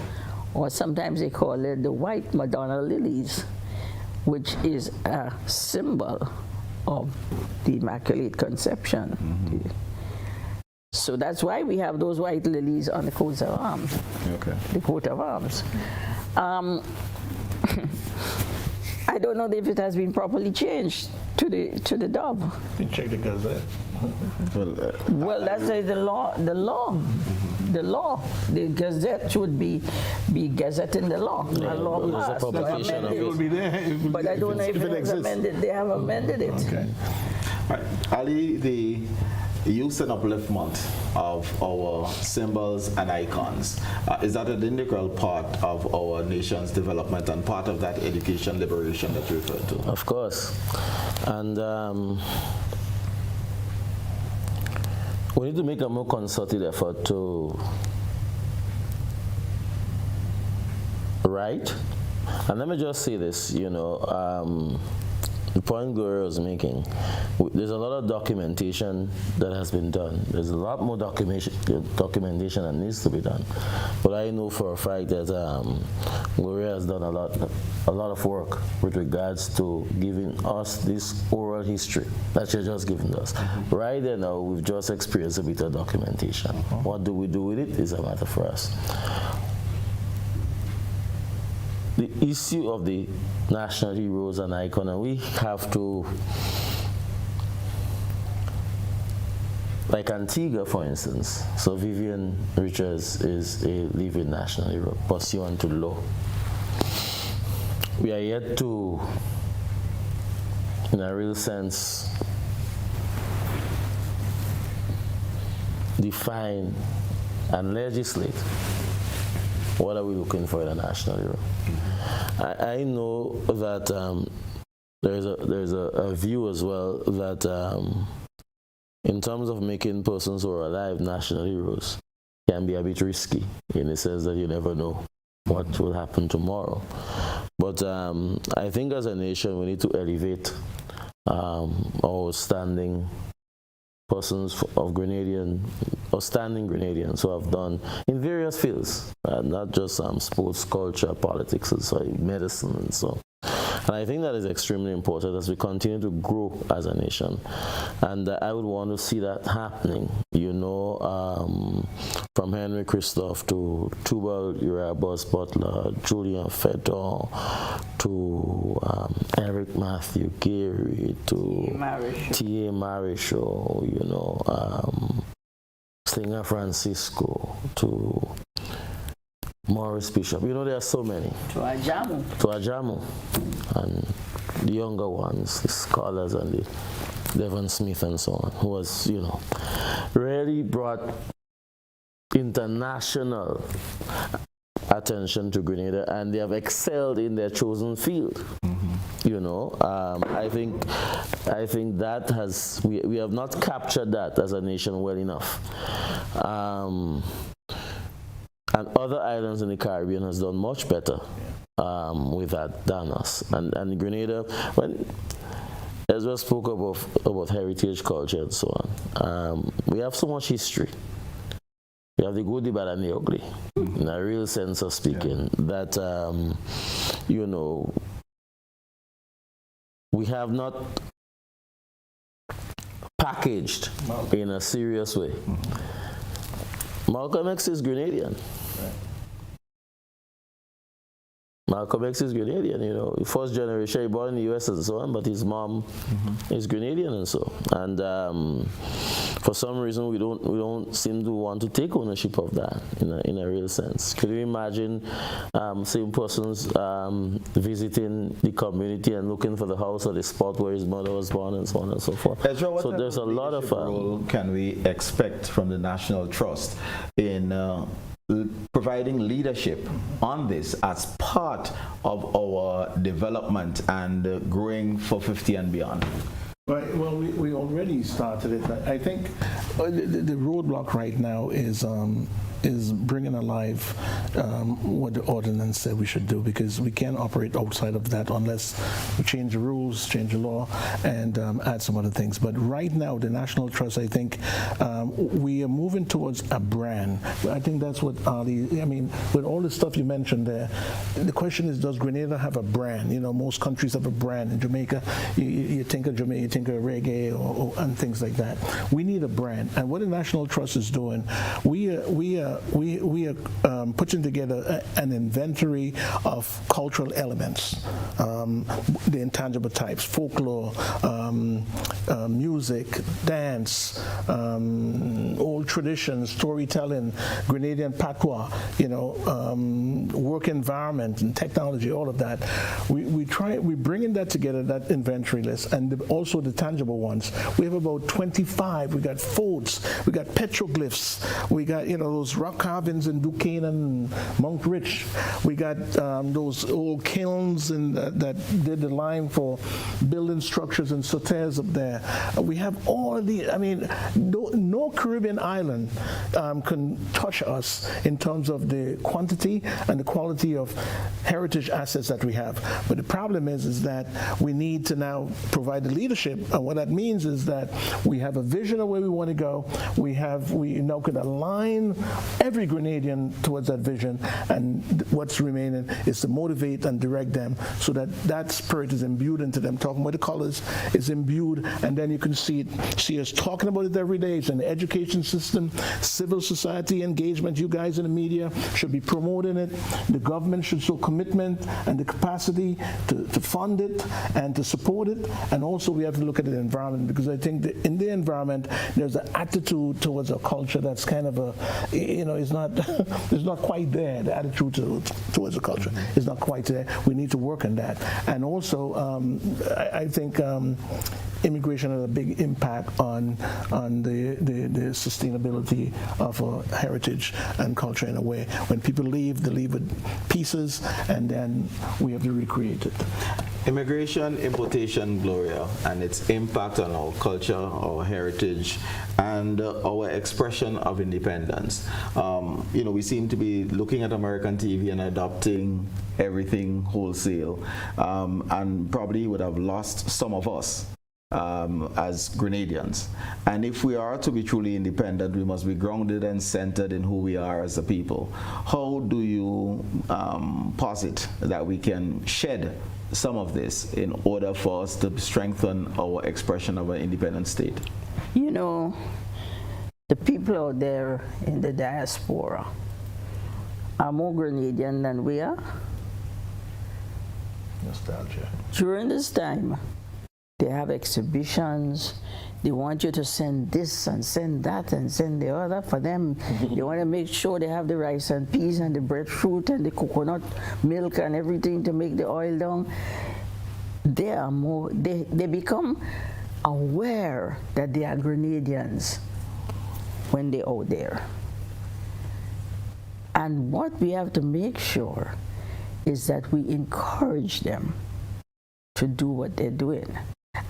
or sometimes they call it the white Madonna lilies, which is a symbol of the Immaculate Conception. So that's why we have those white lilies on the coats of arms, the coat of arms. I don't know if it has been properly changed to the Dowe. You check the Gazette. Well, that's the law. The Gazette should be gazetting the law. Yeah, a law passed. It will be there. But I don't know if it has amended. They have amended it. Okay. Right. Ali, the use and upliftment of our symbols and icons, is that an integral part of our nation's development and part of that education liberation that you referred to? Of course. And we need to make a more concerted effort to write. And let me just say this, you know, the point Gloria was making, there's a lot of documentation that has been done. There's a lot more documentation that needs to be done. But I know for a fact that Gloria has done a lot of work with regards to giving us this oral history that you're just giving us. Right there now, we've just experienced a bit of documentation. What do we do with it is a matter for us. The issue of the national heroes and icon, and we have to, like Antigua, for instance. So Vivian Richards is a living national hero, pursuant to law. We are yet to, in a real sense, define and legislate what are we looking for in a national hero. I know that there's a view as well that in terms of making persons who are alive national heroes can be a bit risky, in the sense that you never know what will happen tomorrow. But I think as a nation we need to elevate our standing persons of Grenadian, or standing Grenadians who have done in various fields, not just sports, culture, politics, and so medicine, and so. And I think that is extremely important as we continue to grow as a nation. And I would want to see that happening, you know, from Henry Christoph to Tubal Urabus Butler, Julian Fedor, to Eric Matthew Geary, to T.A. Marichaud, you know, Slinger Francisco, to Morris Bishop. You know, there are so many. To Ajamu. To Ajamu. And the younger ones, the scholars and the Devon Smith and so on, who was, you know, really brought international attention to Grenada, and they have excelled in their chosen field. You know, I think that has, we have not captured that as a nation well enough. And other islands in the Caribbean has done much better with that than us. And Grenada, Ezra spoke about heritage culture and so on. We have so much history. We have the good, the bad, and the ugly, in a real sense of speaking, that, you know, we have not packaged in a serious way. Malcolm X is Grenadian. Malcolm X is Grenadian, you know, first generation, he born in the US and so on, but his mom is Grenadian and so. And for some reason, we don't seem to want to take ownership of that in a real sense. Could you imagine same persons visiting the community and looking for the house or the spot where his mother was born and so on and so forth? Ezra, what so type there's of a lot of role can we expect from the National Trust in providing leadership on this as part of our development and growing for 50 and beyond? Right. Well, we already started it. I think the roadblock right now is bringing alive what the ordinance said we should do, because we can't operate outside of that unless we change the rules, change the law, and add some other things. But right now, the National Trust, I think, we are moving towards a brand. I think that's what Arley, I mean, with all the stuff you mentioned there, the question is, does Grenada have a brand? You know, most countries have a brand. In Jamaica, you think of Jamaica, you think of reggae and things like that. We need a brand. And what the National Trust is doing, we are putting together an inventory of cultural elements, the intangible types, folklore, music, dance, old traditions, storytelling, Grenadian patois, you know, work environment and technology, all of that. We're bringing that together, that inventory list, and also the tangible ones. We have about 25. We got folds, we got petroglyphs, we got, you know, those rock carvings in Duquesne and Mount Rich. We got those old kilns that did the lime for building structures and sautés up there. We have all of the, I mean, no Caribbean island can touch us in terms of the quantity and the quality of heritage assets that we have. But the problem is that we need to now provide the leadership, and what that means is that we have a vision of where we want to go. We now can align every Grenadian towards that vision, and what's remaining is to motivate and direct them so that that spirit is imbued into them. Talking about the colors is imbued, and then you can see us talking about it every day. It's in the education system, civil society engagement. You guys in the media should be promoting it. The government should show commitment and the capacity to fund it and to support it. And also we have to look at the environment, because I think that in the environment there's an attitude towards a culture that's kind of it's not quite there. The attitude towards a culture is not quite there. We need to work on that. And also I think immigration has a big impact on the sustainability of our heritage and culture in a way. When people leave, they leave with pieces, and then we have to recreate it. Immigration, importation, Gloria, and its impact on our culture, our heritage, and our expression of independence. We seem to be looking at American TV and adopting everything wholesale, and probably would have lost some of us as Grenadians. And if we are to be truly independent, we must be grounded and centered in who we are as a people. How do you posit that we can shed some of this in order for us to strengthen our expression of an independent state? You know, the people out there in the diaspora are more Grenadian than we are. Nostalgia. During this time, they have exhibitions. They want you to send this and send that and send the other for them. They want to make sure they have the rice and peas and the breadfruit and the coconut milk and everything to make the oil down. They are more, they become aware that they are Grenadians when they're out there. And what we have to make sure is that we encourage them to do what they're doing.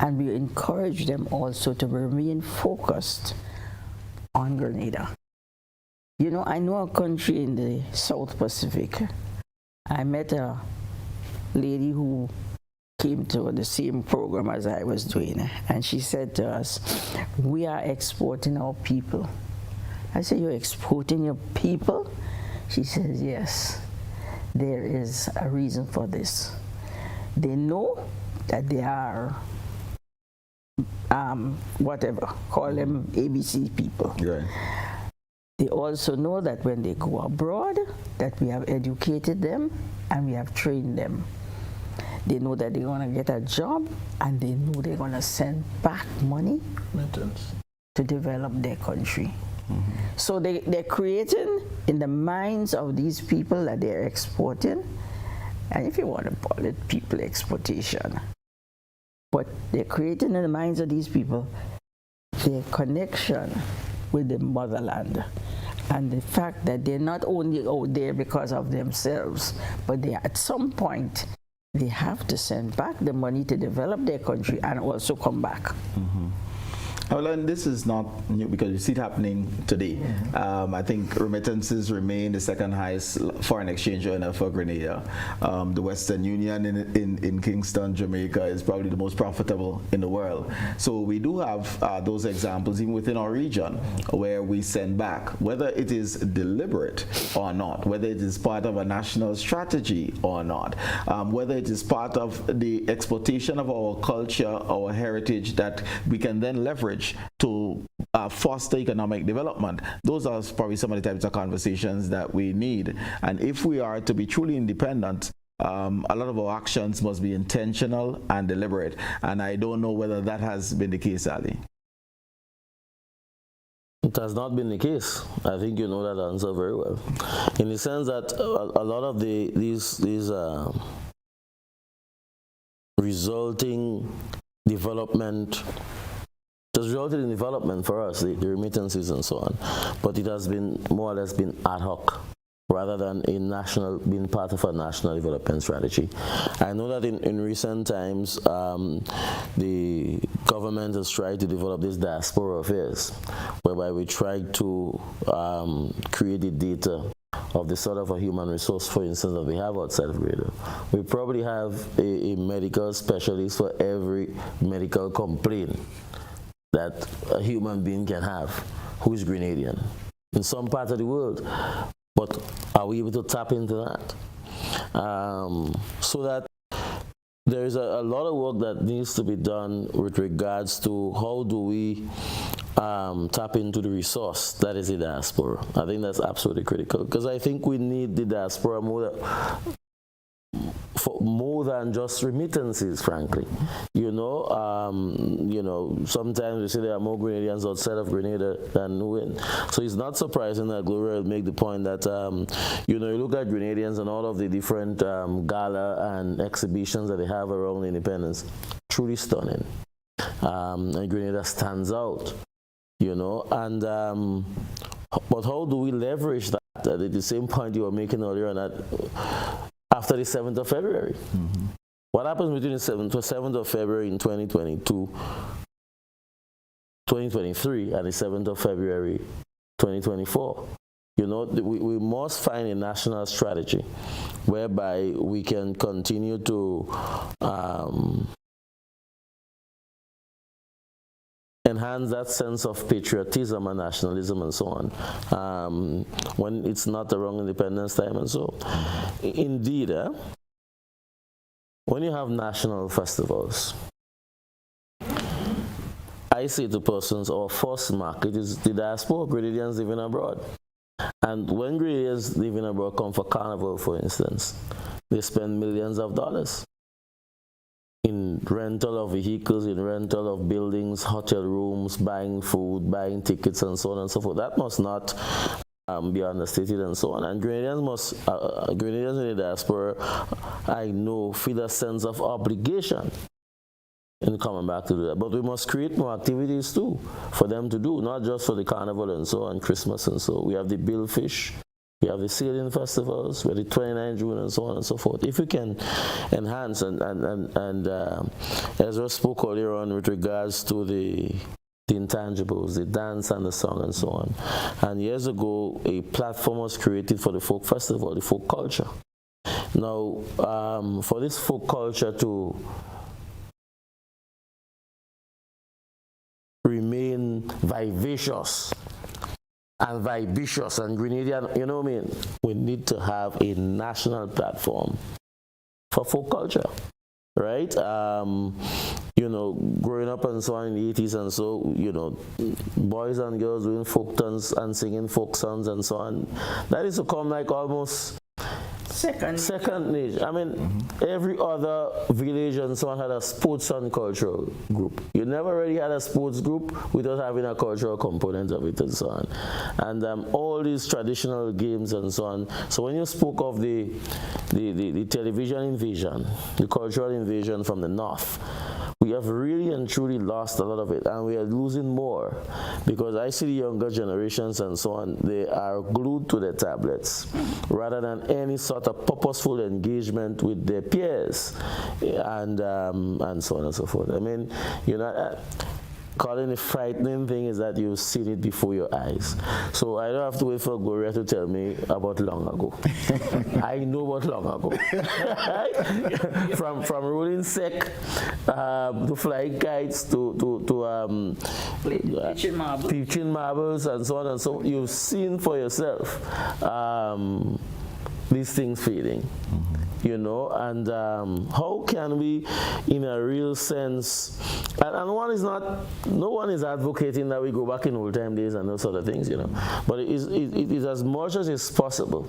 And we encourage them also to remain focused on Grenada. You know, I know a country in the South Pacific. I met a lady who came to the same program as I was doing, and she said to us, "We are exporting our people." I said, "You're exporting your people?" She says, "Yes, there is a reason for this. They know that they are, whatever, call them ABC people. Right. They also know that when they go abroad, that we have educated them and we have trained them. They know that they're going to get a job, and they know they're going to send back money to develop their country." So they're creating in the minds of these people that they're exporting, and if you want to call it people exploitation, but they're creating in the minds of these people their connection with the motherland, and the fact that they're not only out there because of themselves, but they at some point they have to send back the money to develop their country and also come back. Well, and this is not new because you see it happening today. I think remittances remain the second highest foreign exchange earner for Grenada. The Western Union in Kingston, Jamaica is probably the most profitable in the world. So we do have those examples even within our region where we send back, whether it is deliberate or not, whether it is part of a national strategy or not, whether it is part of the exploitation of our culture, our heritage that we can then leverage to foster economic development. Those are probably some of the types of conversations that we need. And if we are to be truly independent, a lot of our actions must be intentional and deliberate. And I don't know whether that has been the case, Arley. It has not been the case. I think you know that answer very well. In the sense that a lot of these resulting development has resulted in development for us, the remittances and so on, but it has been more or less been ad hoc rather than being part of a national development strategy. I know that in recent times, the government has tried to develop this diaspora affairs, whereby we try to create the data of the sort of a human resource, for instance, that we have outside of Grenada. We probably have a medical specialist for every medical complaint that a human being can have who is Grenadian in some part of the world. But are we able to tap into that? So that there is a lot of work that needs to be done with regards to how do we tap into the resource that is the diaspora. I think that's absolutely critical, because I think we need the diaspora more than just remittances, frankly. You know, sometimes we say there are more Grenadians outside of Grenada than within. So it's not surprising that Gloria will make the point that, you look at Grenadians and all of the different gala and exhibitions that they have around independence, truly stunning. And Grenada stands out, and but how do we leverage that? At the same point you were making earlier on that, after the 7th of February. What happens between the 7th of February in 2022, 2023, and the 7th of February 2024? We must find a national strategy whereby we can continue to enhance that sense of patriotism and nationalism and so on, when it's not around independence time and so on. Indeed, when you have national festivals, I say to persons, our first market is the diaspora, Grenadians living abroad. And when Grenadians living abroad come for Carnival, for instance, they spend millions of dollars in rental of vehicles, in rental of buildings, hotel rooms, buying food, buying tickets, and so on and so forth. That must not be understated and so on. And Grenadians in the diaspora, I know, feel a sense of obligation in coming back to do that. But we must create more activities too for them to do, not just for the Carnival and so on, Christmas and so. We have the Billfish, we have the sailing festivals, we have the 29th June and so on and so forth. If we can enhance, and Ezra spoke earlier on with regards to the intangibles, the dance and the song and so on. And years ago, a platform was created for the folk festival, the folk culture. Now, for this folk culture to remain vivacious and vivacious and Grenadian, you know what I mean? We need to have a national platform for folk culture, right? You know, growing up and so on in the 80s and so, you know, boys and girls doing folk tunes and singing folk songs and so on. That is to come like almost second nature. I mean, every other village and so on had a sports and cultural group. You never really had a sports group without having a cultural component of it and so on. And all these traditional games and so on. So when you spoke of the television invasion, the cultural invasion from the north, we have really and truly lost a lot of it, and we are losing more because I see the younger generations and so on, they are glued to their tablets rather than any sort of purposeful engagement with their peers and so on and so forth. I mean, you know, Colin, the frightening thing is that you've seen it before your eyes. So I don't have to wait for Gloria to tell me about long ago. I know about long ago. from rolling sec to flying kites to pitching marbles and so on and so on. You've seen for yourself these things fading. You know, and how can we, in a real sense, and no one is advocating that we go back in old time days and those sort of things, you know, but it is as much as it's possible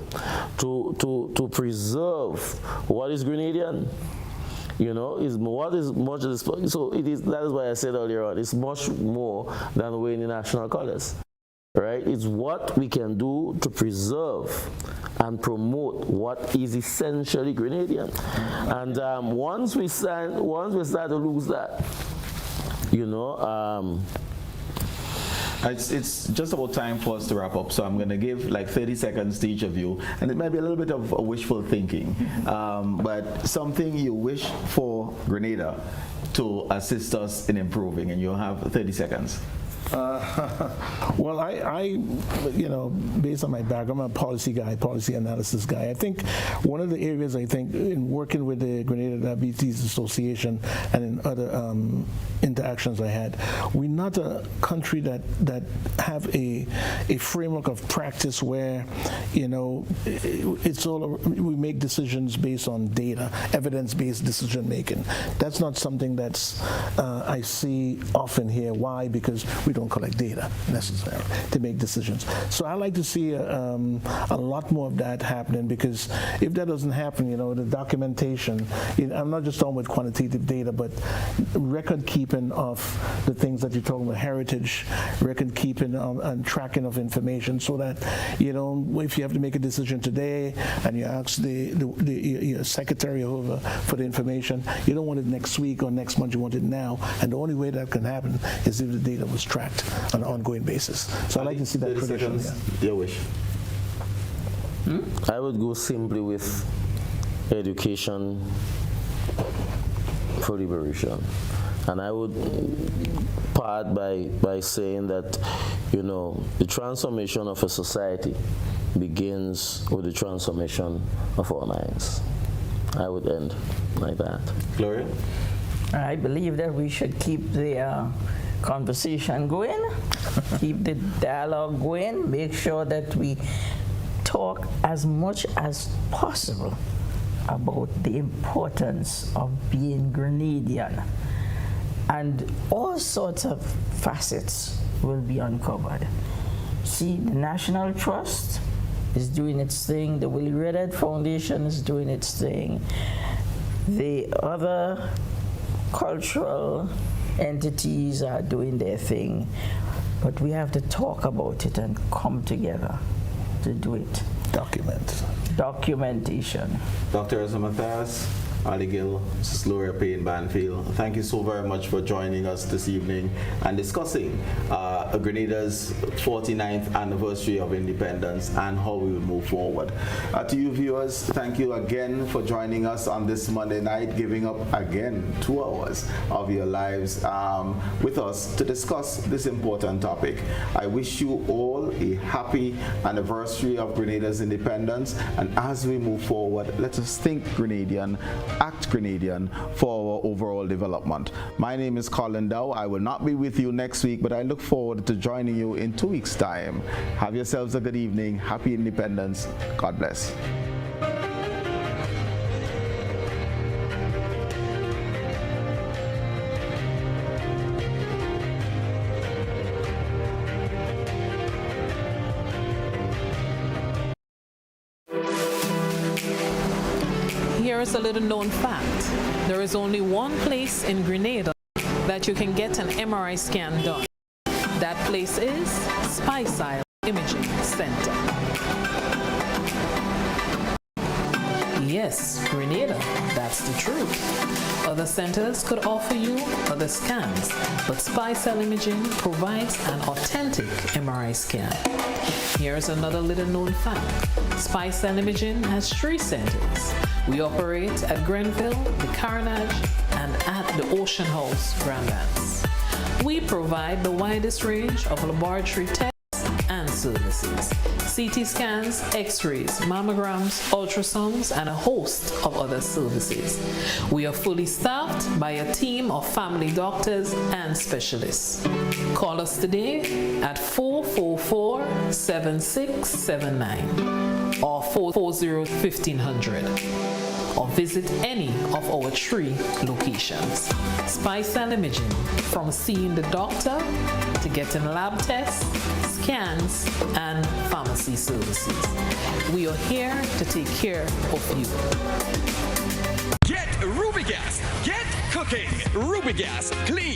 to preserve what is Grenadian. You know, is what is much as so it is. That is why I said earlier on, it's much more than wearing the national colors. Right? It's what we can do to preserve and promote what is essentially Grenadian. And once we start to lose that, you know, it's just about time for us to wrap up, so I'm going to give like 30 seconds to each of you, and it might be a little bit of wishful thinking, but something you wish for Grenada to assist us in improving, and you'll have 30 seconds. Well, I, you know, based on my background, I'm a policy guy, policy analysis guy. I think one of the areas I think in working with the Grenada Diabetes Association and in other interactions I had, we're not a country that have a framework of practice where, you know, we make decisions based on data, evidence-based decision making. That's not something that's I see often here. Why? Because we don't collect data necessarily to make decisions. So I like to see a lot more of that happening, because if that doesn't happen, you know, the documentation, I'm not just talking about quantitative data, but record keeping of the things that you're talking about, heritage, record keeping and tracking of information, so that, you know, if you have to make a decision today and you ask your secretary or whoever for the information, you don't want it next week or next month, you want it now. And the only way that can happen is if the data was tracked on an ongoing basis. So I'd like to see that tradition. Your wish. I would go simply with education for liberation. And I would part by saying that, you know, the transformation of a society begins with the transformation of our minds. I would end like that. Gloria? I believe that we should keep the conversation going, keep the dialogue going, make sure that we talk as much as possible about the importance of being Grenadian, and all sorts of facets will be uncovered. See, the National Trust is doing its thing, the Willie Redhead Foundation is doing its thing, the other cultural entities are doing their thing, but we have to talk about it and come together to do it. Documentation. Dr. Ezra Matthias, Arley, Gill, Mrs. Gloria, Payne, Banfield, thank you so very much for joining us this evening and discussing Grenada's 49th anniversary of independence and how we will move forward. To you viewers, thank you again for joining us on this Monday night, giving up again 2 hours of your lives with us to discuss this important topic. I wish you all a happy anniversary of Grenada's independence, and as we move forward, let us think Grenadian, act Grenadian for our our overall development. My name is Colin Dowe. I will not be with you next week, but I look forward to joining you in 2 weeks' time. Have yourselves a good evening. Happy Independence. God bless. Here is a little known fact. There is only one place in Grenada that you can get an MRI scan done. That place is Spicile Imaging Center. Yes, Grenada, that's the truth. Other centers could offer you other scans, but Spicile Imaging provides an authentic MRI scan. Here's another little known fact. Spicile Imaging has 3 centers. We operate at Grenville, the Carnage, and at the Ocean House, Grandlands. We provide the widest range of laboratory tests and services. CT scans, x-rays, mammograms, ultrasounds, and a host of other services. We are fully staffed by a team of family doctors and specialists. Call us today at 444-7679 or 440-1500 or visit any of our 3 locations. Spicile Imaging, from seeing the doctor to getting lab tests, scans, and pharmacy services. We are here to take care of you. Get Ruby Gas. Get cooking. Ruby Gas. Clean.